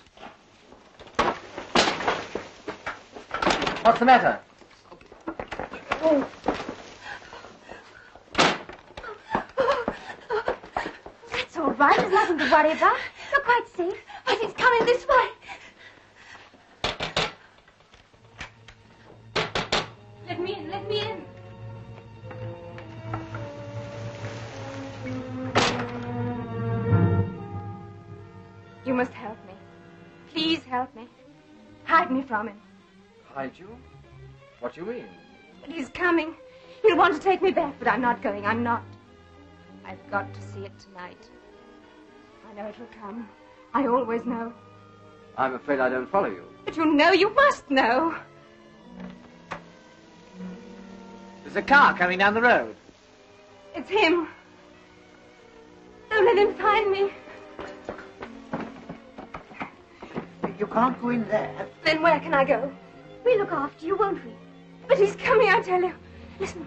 What's the matter? That's all right. There's nothing to worry about. You're quite safe. I think it's coming this way. Let me in. Let me in. You must help me. Please help me. Hide me from him. Hide you? What do you mean? But he's coming. He'll want to take me back, but I'm not going. I'm not. I've got to see it tonight. I know it will come. I always know. I'm afraid I don't follow you. But you know, you must know. There's a car coming down the road. It's him. Don't let him find me. You can't go in there. Then where can I go? We'll look after you, won't we? But he's coming, I tell you. Listen.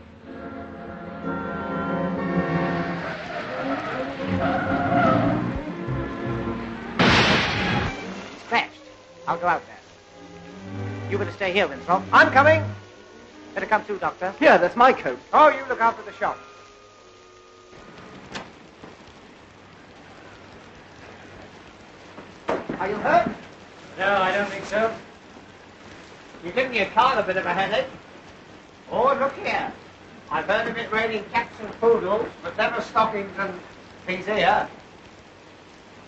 It's crashed. I'll go out there. You better stay here, Winthrop. I'm coming. Better come too, Doctor. Here, that's my coat. Oh, you look after the shop. Are you hurt? No, I don't think so. You're giving your car a bit of a headache. Oh, look here. I've heard of it raining cats and poodles, but never stockings and things here.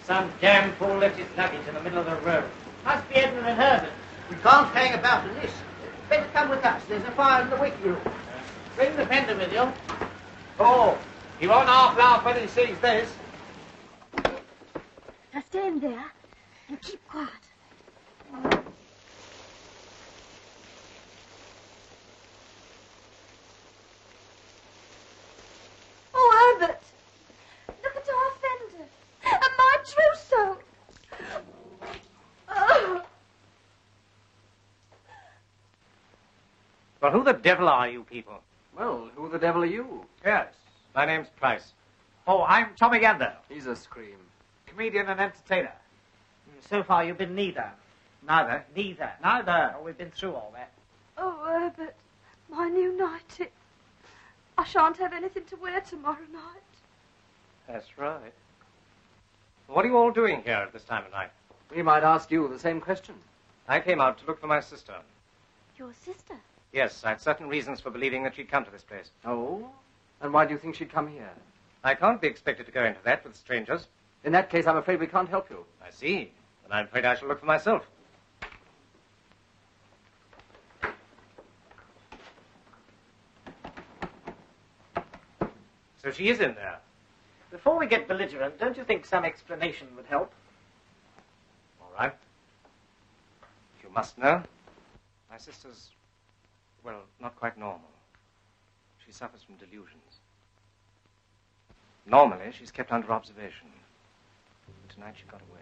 Some damn fool left his luggage in the middle of the road. Must be Edmund and Herbert. We can't hang about in this. Better come with us. There's a fire in the wiki room. Bring the fender with you. Oh, he won't half laugh when he sees this. Now stay in there And keep quiet. Oh, Herbert! Look at our fender. And my trousseau. Oh. Well, who the devil are you people? Well, who the devil are you? Yes, my name's Price. Oh, I'm Tommy Gander, He's a scream. comedian and entertainer. So far, you've been neither. Neither. Neither. Neither. Oh, we've been through all that. Oh, Herbert, my new nightie. I shan't have anything to wear tomorrow night. That's right. What are you all doing here at this time of night? We might ask you the same question. I came out to look for my sister. Your sister? Yes, I had certain reasons for believing that she'd come to this place. Oh? And why do you think she'd come here? I can't be expected to go into that with strangers. In that case, I'm afraid we can't help you. I see. Then I'm afraid I shall look for myself. So she is in there. Before we get belligerent, don't you think some explanation would help? All right. If you must know, my sister's, well, not quite normal. She suffers from delusions. Normally, she's kept under observation. Tonight she got away.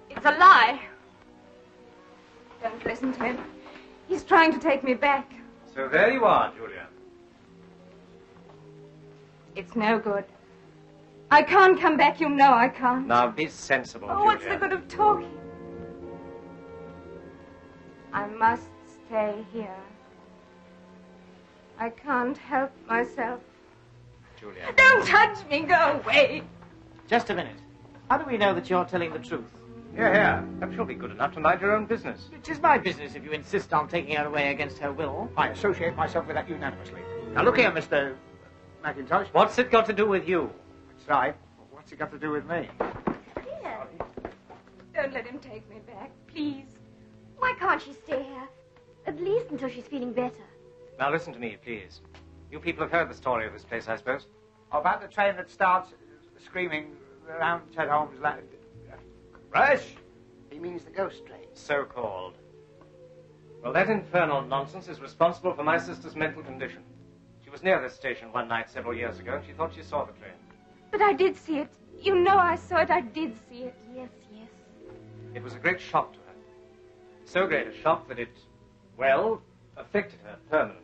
It's a lie. Don't listen to him. He's trying to take me back. So there you are, Julia. It's no good. I can't come back, you know I can't. Now be sensible, Oh, Julia. what's the good of talking? I must stay here. I can't help myself. Julia. Don't touch me, go away. Just a minute. How do we know that you're telling the truth? Here. Perhaps you'll be good enough to mind your own business. It is my business if you insist on taking her away against her will. I associate myself with that unanimously. Now, look here, Mr. Mackintosh. What's it got to do with you? That's right. What's it got to do with me? Here. Don't let him take me back, please. Why can't she stay here? At least until she's feeling better. Now listen to me, please. You people have heard the story of this place, I suppose. About the train that starts screaming around Ted Holmes' land. Rush? He means the ghost train. So-called. Well, that infernal nonsense is responsible for my sister's mental condition. She was near this station one night several years ago, and she thought she saw the train. But I did see it. You know I saw it. I did see it. Yes, yes. It was a great shock to her. So great a shock that it, well, affected her permanently.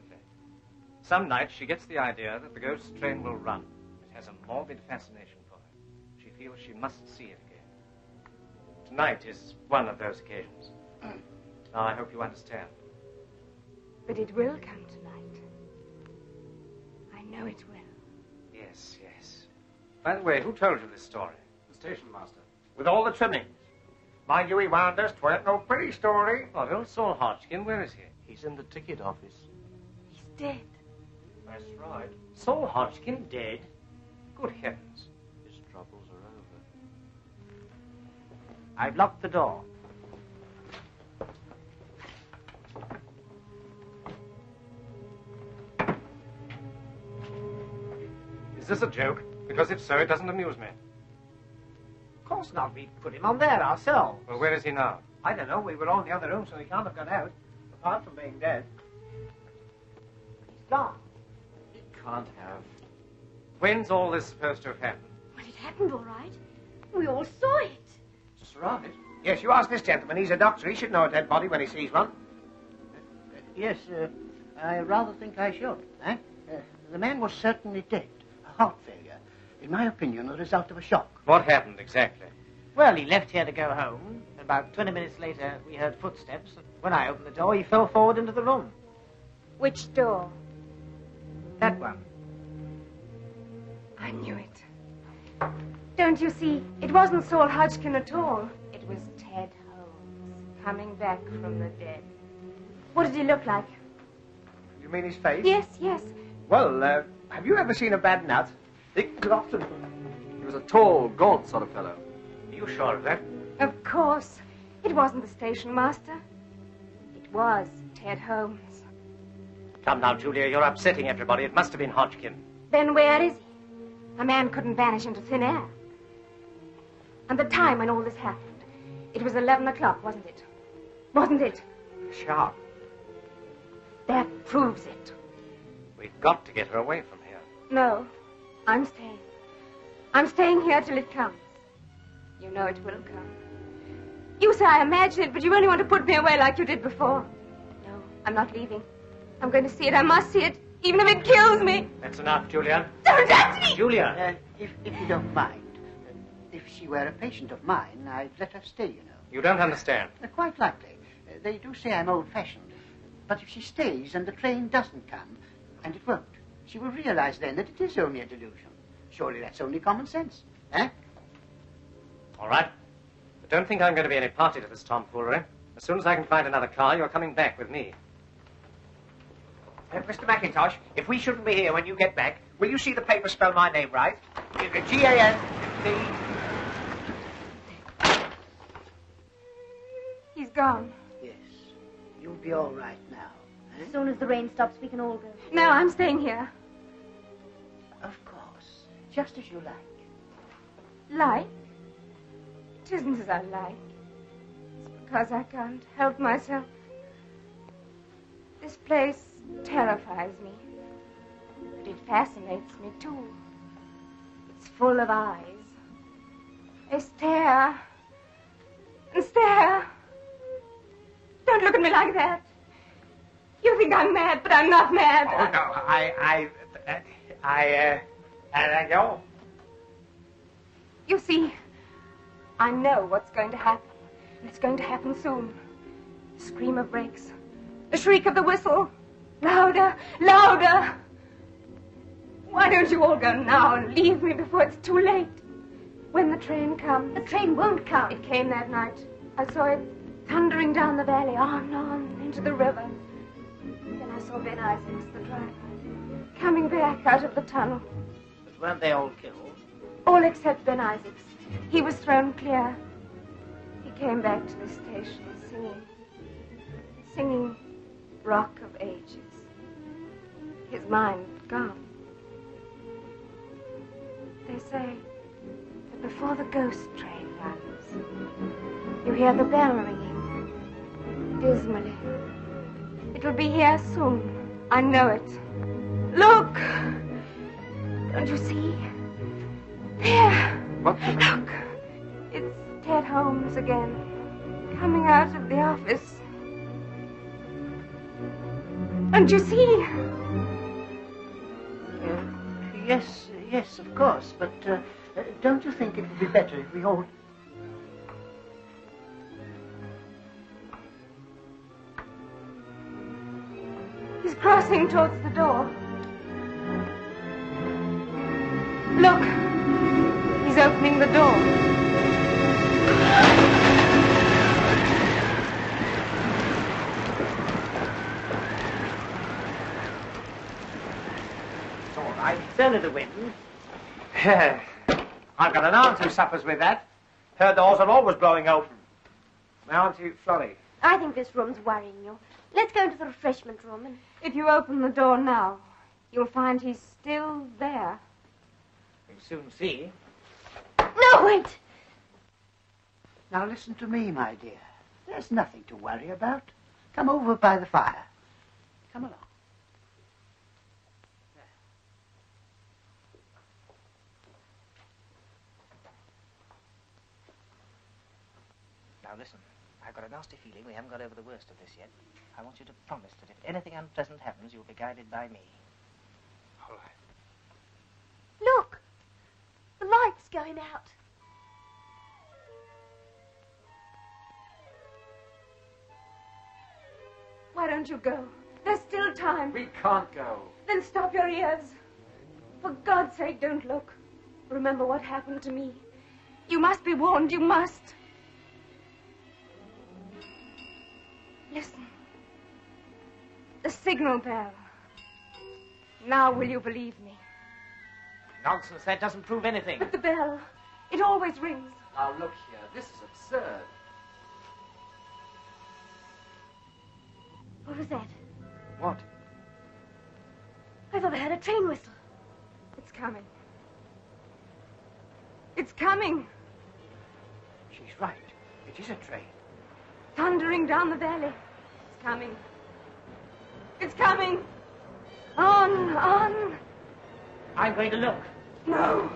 Some nights she gets the idea that the ghost train will run. It has a morbid fascination for her. She feels she must see it again. Tonight is one of those occasions. Now, I hope you understand. But it will come tonight. I know it will. Yes, yes. By the way, who told you this story? The station master. With all the trimmings. Mind you, he warned us 'tweren't no pretty story. Oh, old Saul Hodgkin, where is he? He's in the ticket office. He's dead. That's right. Saul Hodgkin dead? Good heavens. His troubles are over. I've locked the door. Is this a joke? Because if so, it doesn't amuse me. Of course not. We put him on there ourselves. Well, where is he now? I don't know. We were all in the other room, so he can't have got out. Apart from being dead. He's gone. He can't have. When's all this supposed to have happened? Well, it happened all right. We all saw it. Just right. Yes, you ask this gentleman. He's a doctor. He should know a dead body when he sees one. Yes, I rather think I should. The man was certainly dead. A heart failure. In my opinion, the result of a shock. What happened exactly? Well, he left here to go home. About 20 minutes later, we heard footsteps. And when I opened the door, he fell forward into the room. Which door? That one. I knew it. Don't you see? It wasn't Saul Hodgkin at all. It was Ted Holmes, coming back from the dead. What did he look like? You mean his face? Yes, yes. Well, have you ever seen a bad nut? Thick, often. He was a tall, gaunt sort of fellow. Are you sure of that? Of course. It wasn't the station master. It was Ted Holmes. Come now, Julia, you're upsetting everybody. It must have been Hodgkin. Then where is he? A man couldn't vanish into thin air. And the time when all this happened. It was 11 o'clock, wasn't it? Wasn't it? Sharp. That proves it. We've got to get her away from here. No, I'm staying. I'm staying here till it comes. You know it will come. You say I imagine it, but you only want to put me away like you did before. No, I'm not leaving. I'm going to see it. I must see it, even if it kills me. That's enough, Julia. Don't touch me! Julia! If you don't mind, if she were a patient of mine, I'd let her stay, you know. You don't understand. Quite likely. They do say I'm old-fashioned. But if she stays and the train doesn't come, and it won't, she will realize then that it is only a delusion. Surely that's only common sense, eh? All right. But don't think I'm going to be any party to this tomfoolery. As soon as I can find another car, you're coming back with me. Mr. McIntosh, if we shouldn't be here when you get back, will you see the paper spell my name right? G-A-N-D... He's gone. Yes. You'll be all right now. Eh? As soon as the rain stops, we can all go. No, I'm staying here. Of course. Just as you like. Like? It isn't as I like. It's because I can't help myself. This place terrifies me. But it fascinates me, too. It's full of eyes. They stare and stare. Don't look at me like that. You think I'm mad, but I'm not mad. Oh, no, I go. You see, I know what's going to happen, and it's going to happen soon. The scream of brakes, the shriek of the whistle, louder, louder. Why don't you all go now and leave me before it's too late? When the train comes... The train won't come. It came that night. I saw it thundering down the valley, on, into the river. Then I saw Ben Isaacs, the driver, coming back out of the tunnel. But weren't they all killed? All except Ben Isaacs. He was thrown clear. He came back to the station singing Rock of Ages. His mind gone. They say that before the ghost train runs, you hear the bell ringing, dismally. It will be here soon. I know it. Look! Don't you see? There! What's the matter? Look! It's Ted Holmes again, coming out of the office. Don't you see? Yes, of course, but don't you think it would be better if we all... He's crossing towards the door. Look! He's opening the door. It's all right. It's only the wind. I've got an aunt who suffers with that. Her doors are always blowing open. My Auntie Florrie. I think this room's worrying you. Let's go into the refreshment room and... If you open the door now, you'll find he's still there. We'll soon see. No, wait! Now listen to me, my dear. There's nothing to worry about. Come over by the fire. Come along. Now listen, I've got a nasty feeling we haven't got over the worst of this yet. I want you to promise that if anything unpleasant happens, you'll be guided by me. All right. Look! The light's going out. Why don't you go? There's still time. We can't go. Then stop your ears. For God's sake, don't look. Remember what happened to me. You must be warned, you must. Listen. The signal bell. Now will you believe me? Nonsense, that doesn't prove anything. But the bell, it always rings. Now look here, this is absurd. What was that? What? I thought I heard a train whistle. It's coming. It's coming. She's right. It is a train. Thundering down the valley. It's coming. It's coming. On, on. I'm going to look. No.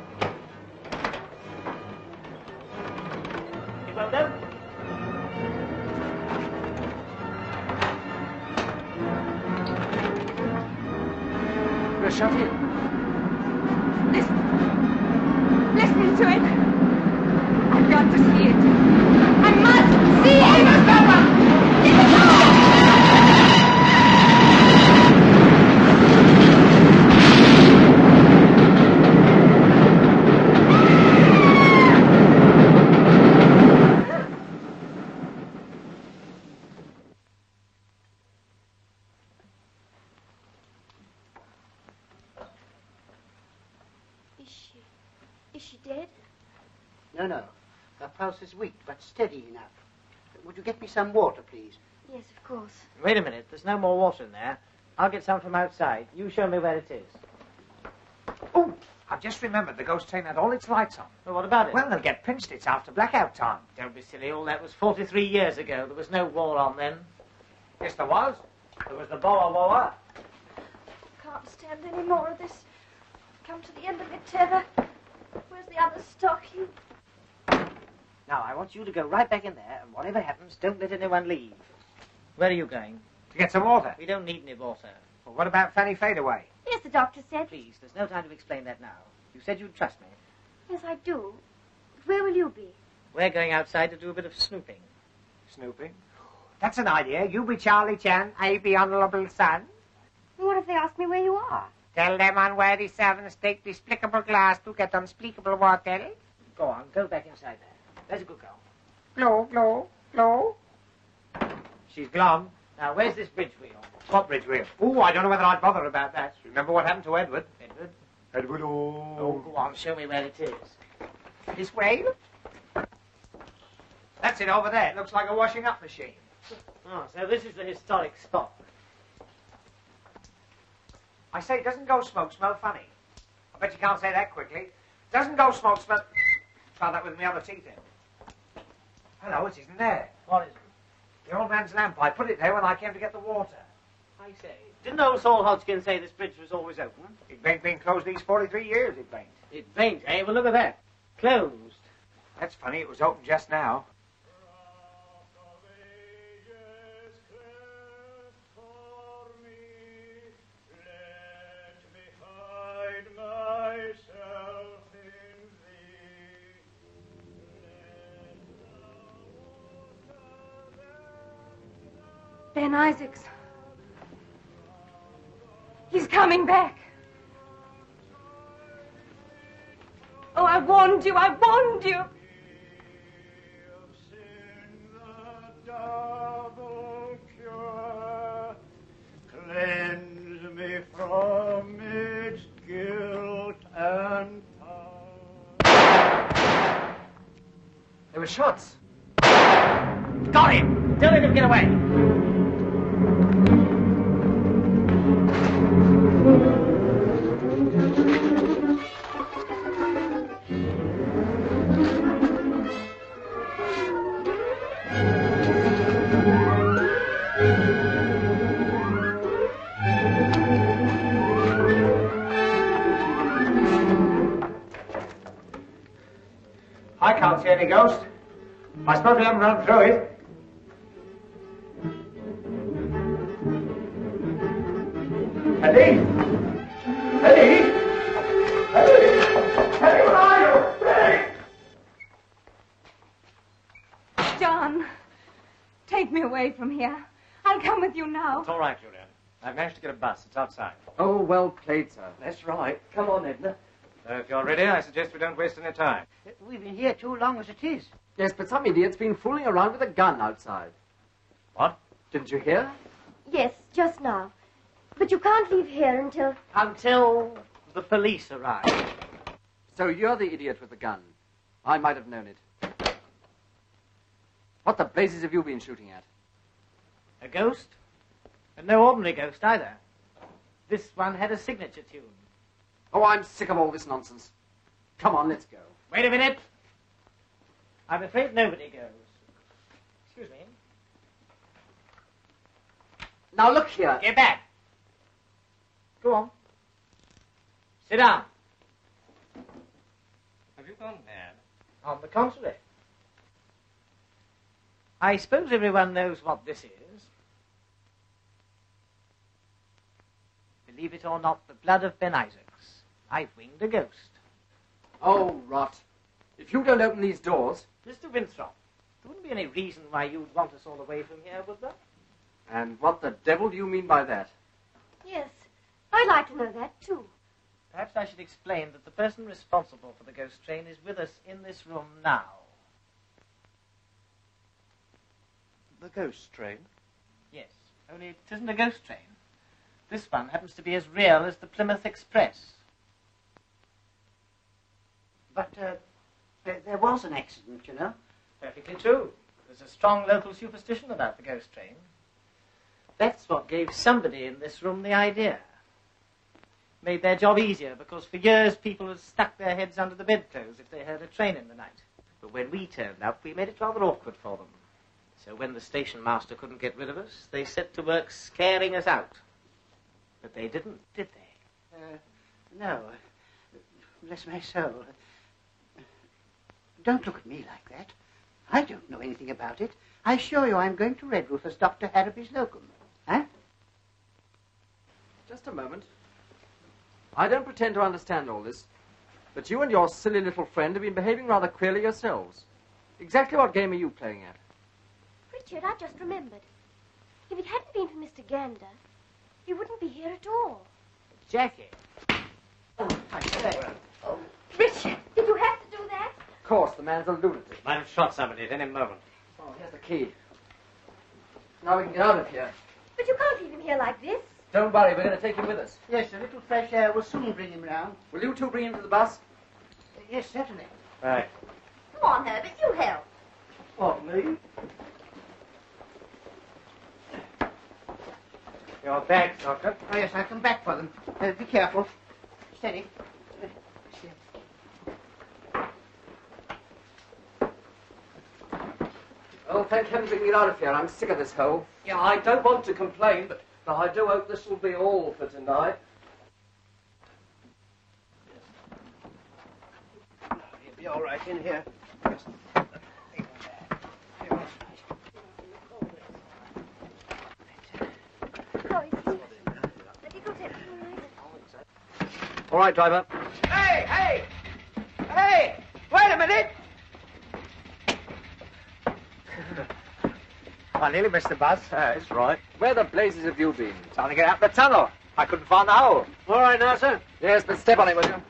You won't go? We're shut in. Listen to it. I've got to see it. I must see it. I must Is she dead? No. Her pulse is weak, but steady enough. Would you get me some water, please? Yes, of course. Wait a minute. There's no more water in there. I'll get some from outside. You show me where it is. Oh, I've just remembered the ghost train had all its lights on. Well, what about it? Well, they'll get pinched. It's after blackout time. Don't be silly. All that was 43 years ago. There was no war on then. Yes, there was. There was the Boer War. Can't stand any more of this. Come to the end of my tether. Where's the other stocking? Now, I want you to go right back in there, and whatever happens, don't let anyone leave. Where are you going? To get some water. We don't need any water. Well, what about Fanny Fadeaway? Yes, the doctor said. Please, there's no time to explain that now. You said you'd trust me. Yes, I do. But where will you be? We're going outside to do a bit of snooping. Snooping? That's an idea. You be Charlie Chan, I be Honourable Son. What if they ask me where you are? Tell them unworthy servants take despicable glass to get unspeakable water. Go on, go back inside there. There's a good girl. Glow, glow, glow. She's glum. Now, where's this bridge wheel? What bridge wheel? Oh, I don't know whether I'd bother about that. Remember what happened to Edward? Edward? Edward, oh. Oh, go on, show me where it is. This way? That's it over there. It looks like a washing up machine. Oh, so this is the historic spot. I say, doesn't ghost smoke smell funny? I bet you can't say that quickly. Doesn't ghost smoke smell... Try that with my other teeth in. Hello, it isn't there. What is it? The old man's lamp. I put it there when I came to get the water. I say, didn't old Saul Hodgkin say this bridge was always open? It ain't been closed these 43 years, it ain't. It ain't, eh? Well, look at that. Closed. That's funny, it was open just now. Ben Isaacs. He's coming back. Oh, I warned you, I warned you. Cleanse me from its guilt and power. There were shots. Got him! Don't let him get away. I can't see any ghost. I suppose we haven't run through it. Eddie! Eddie! Eddie! Eddie, where are you? Eddie! John, take me away from here. I'll come with you now. It's all right, Julian. I've managed to get a bus. It's outside. Oh, well played, sir. That's right. Come on, Edna. So if you're ready, I suggest we don't waste any time. We've been here too long as it is. Yes, but some idiot's been fooling around with a gun outside. What? Didn't you hear? Yes, just now. But you can't leave here until... Until the police arrive. So you're the idiot with the gun. I might have known it. What the blazes have you been shooting at? A ghost? And no ordinary ghost either. This one had a signature tune. Oh, I'm sick of all this nonsense. Come on, let's go. Wait a minute. I'm afraid nobody goes. Excuse me. Now look here. Get back. Go on. Sit down. Have you gone mad? On the contrary. I suppose everyone knows what this is. Believe it or not, the blood of Ben Isaacs. I've winged a ghost. Oh, rot. If you don't open these doors... Mr. Winthrop, there wouldn't be any reason why you'd want us all away from here, would there? And what the devil do you mean by that? Yes, I'd like to know that, too. Perhaps I should explain that the person responsible for the ghost train is with us in this room now. The ghost train? Yes, only it isn't a ghost train. This one happens to be as real as the Plymouth Express. But there was an accident, you know. Perfectly true. There's a strong local superstition about the ghost train. That's what gave somebody in this room the idea. Made their job easier, because for years people had stuck their heads under the bedclothes if they heard a train in the night. But when we turned up, we made it rather awkward for them. So when the station master couldn't get rid of us, they set to work scaring us out. But they didn't, did they? No. Bless my soul. Don't look at me like that. I don't know anything about it. I assure you I'm going to Redruth as Dr. Harrowby's locum. Huh? Just a moment. I don't pretend to understand all this, but you and your silly little friend have been behaving rather queerly yourselves. Exactly what game are you playing at? Richard, I just remembered. If it hadn't been for Mr. Gander, he wouldn't be here at all. Jackie. Oh, I say. Oh, Richard, did you have to do that? Of course, the man's a lunatic. Might have shot somebody at any moment. Oh, here's the key. Now we can get out of here. But you can't leave him here like this. Don't worry, we're going to take him with us. Yes, a little fresh air will soon bring him round. Will you two bring him to the bus? Yes, certainly. Right. Come on, Herbert, you help. What, me? Your bags, Doctor. Oh, yes, I'll come back for them. Be careful. Steady. Oh, thank heaven we can get out of here. I'm sick of this hole. Yeah, I don't want to complain, but I do hope this will be all for tonight. You'll be all right in here. Just All right, driver. Hey! Wait a minute! I nearly missed the bus. That's right. Where the blazes have you been? Trying to get out the tunnel. I couldn't find the hole. All right now, sir. Yes, but step on it, will you?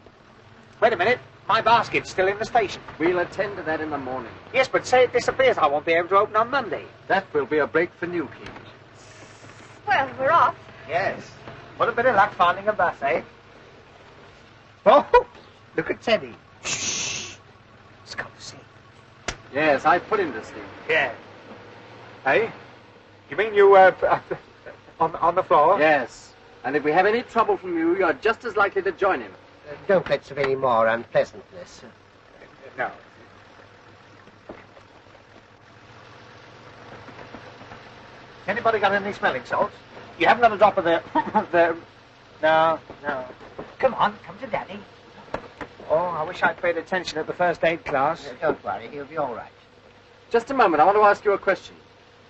Wait a minute. My basket's still in the station. We'll attend to that in the morning. Yes, but say it disappears. I won't be able to open on Monday. That will be a break for Newquay. Well, we're off. Yes. What a bit of luck finding a bus, eh? Oh, look at Teddy. Shh. He's gone to sleep. Yes, I put him to sleep. Yeah. Hey? You mean you, on the floor? Yes. And if we have any trouble from you, you're just as likely to join him. don't let's have any more unpleasantness. No. Anybody got any smelling salts? You haven't got a drop of the... No. Come on, come to Daddy. Oh, I wish I'd paid attention at the first aid class. Don't worry, he'll be all right. Just a moment, I want to ask you a question.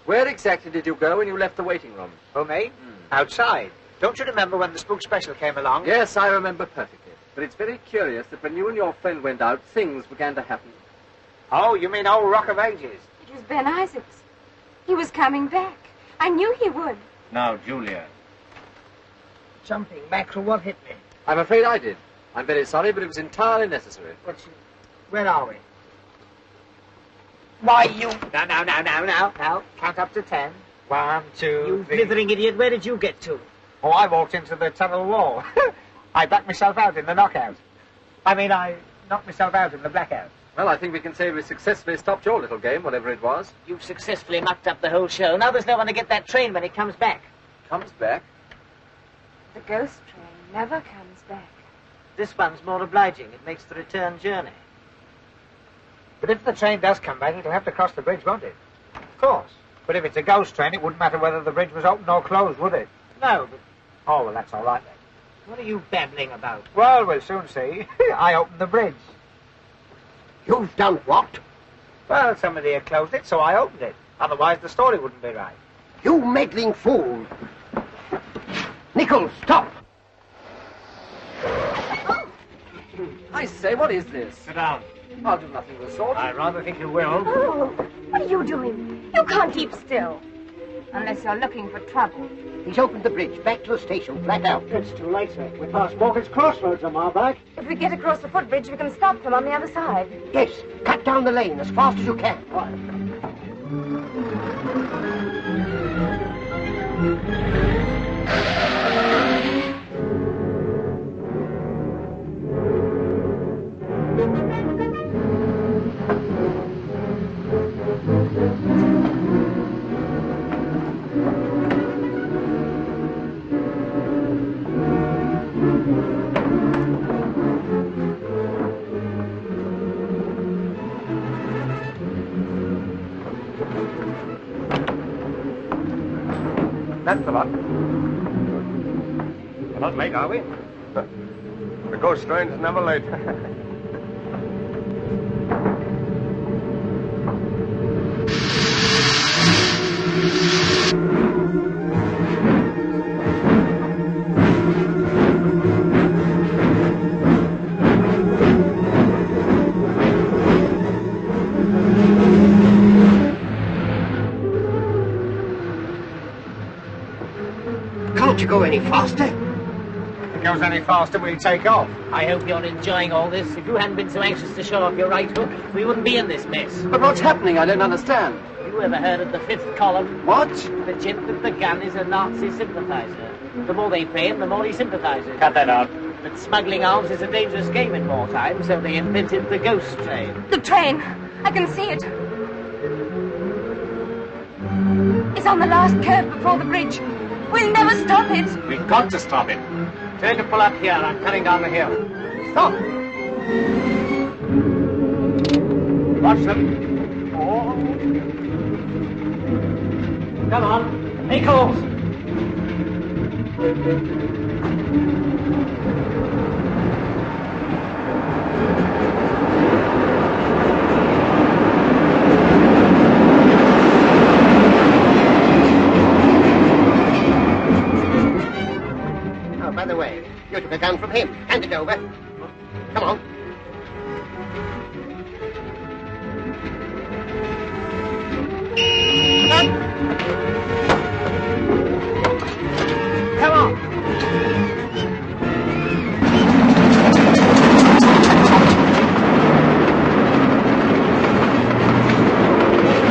Where exactly did you go when you left the waiting room? Oh, me? Outside. Don't you remember when the spook special came along? Yes, I remember perfectly. But it's very curious that when you and your friend went out, things began to happen. Oh, you mean old Rock of Ages? It was Ben Isaacs. He was coming back. I knew he would. Now, Julia. Jumping mackerel, what hit me? I'm afraid I did. I'm very sorry, but it was entirely necessary. Where are we? Why, you... Now. Count up to 10. 1, 2, You 3... blithering idiot, where did you get to? Oh, I walked into the tunnel wall. I backed myself out in the knockout. I knocked myself out in the blackout. Well, I think we can say we successfully stopped your little game, whatever it was. You've successfully mucked up the whole show. Now there's no one to get that train when it comes back. Comes back? The ghost train never comes back. This one's more obliging. It makes the return journey. But if the train does come back, it'll have to cross the bridge, won't it? Of course. But if it's a ghost train, it wouldn't matter whether the bridge was open or closed, would it? No, but... Oh, well, that's all right then. What are you babbling about? Well, we'll soon see. I opened the bridge. You've done what? Well, somebody had closed it, so I opened it. Otherwise, the story wouldn't be right. You meddling fool. Nichols, stop. I say, what is this? Sit down. I'll do nothing of the sort. I rather think you will. Oh, what are you doing? You can't keep still. Unless you're looking for trouble. He's opened the bridge back to the station, flat out. It's too late, sir. We're past Morgan's Crossroads a mile back. If we get across the footbridge, we can stop them on the other side. Yes, cut down the lane as fast as you can. That's the lot. We're not late, are we? The ghost train's never late. Can't you go any faster? If it goes any faster, we'll take off. I hope you're enjoying all this. If you hadn't been so anxious to show off your right hook, we wouldn't be in this mess. But what's happening? I don't understand. You ever heard of the fifth column? What? The gent with the gun is a Nazi sympathizer. The more they pay him, the more he sympathizes. Cut that out. But smuggling arms is a dangerous game in wartime, so they invented the ghost train. The train! I can see it. It's on the last curve before the bridge. We'll never stop it. We've got to stop it. Tell him to pull up here. I'm coming down the hill. Stop! Watch them. Oh. Come on, Nichols! Oh, by the way, you took a gun from him. Hand it over. Come on. Come on!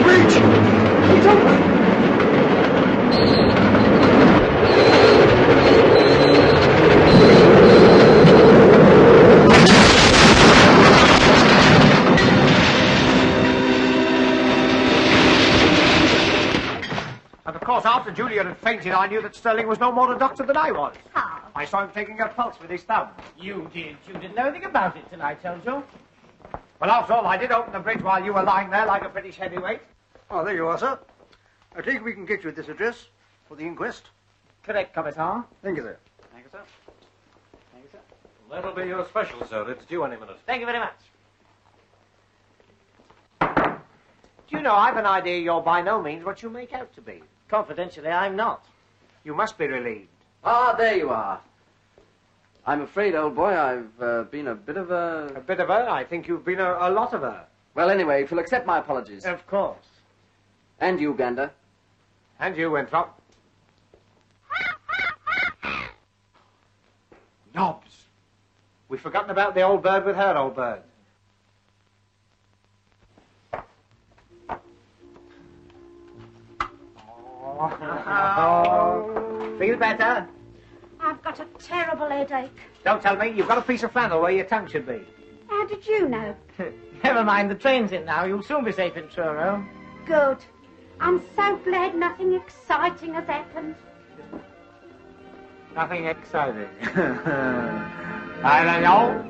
Bridge! It's open! And of course, after Julian had fainted, I knew that Sterling was no more a doctor than I was. How? I saw him taking her pulse with his thumb. You did. You didn't know anything about it tonight, told you? Well, after all, I did open the bridge while you were lying there like a British heavyweight. Oh, there you are, sir. I think we can get you at this address for the inquest. Correct, Commissar. Thank you, sir. Thank you, sir. Thank you, sir. That'll be your special, sir. It's due any minute. Thank you very much. Do you know, I've an idea you're by no means what you make out to be. Confidentially, I'm not. You must be relieved. Ah, there you are. I'm afraid, old boy, I've been a bit of a... A bit of her? I think you've been a lot of her. Well, anyway, if you'll accept my apologies. Of course. And you, Gander. And you, Winthrop. Knobs. We've forgotten about the old bird with her old bird. Oh. Feel better? I've got a terrible headache. Don't tell me. You've got a piece of flannel where your tongue should be. How did you know? Never mind, the train's in now. You'll soon be safe in Truro. Good. I'm so glad nothing exciting has happened. Nothing exciting. I don't know.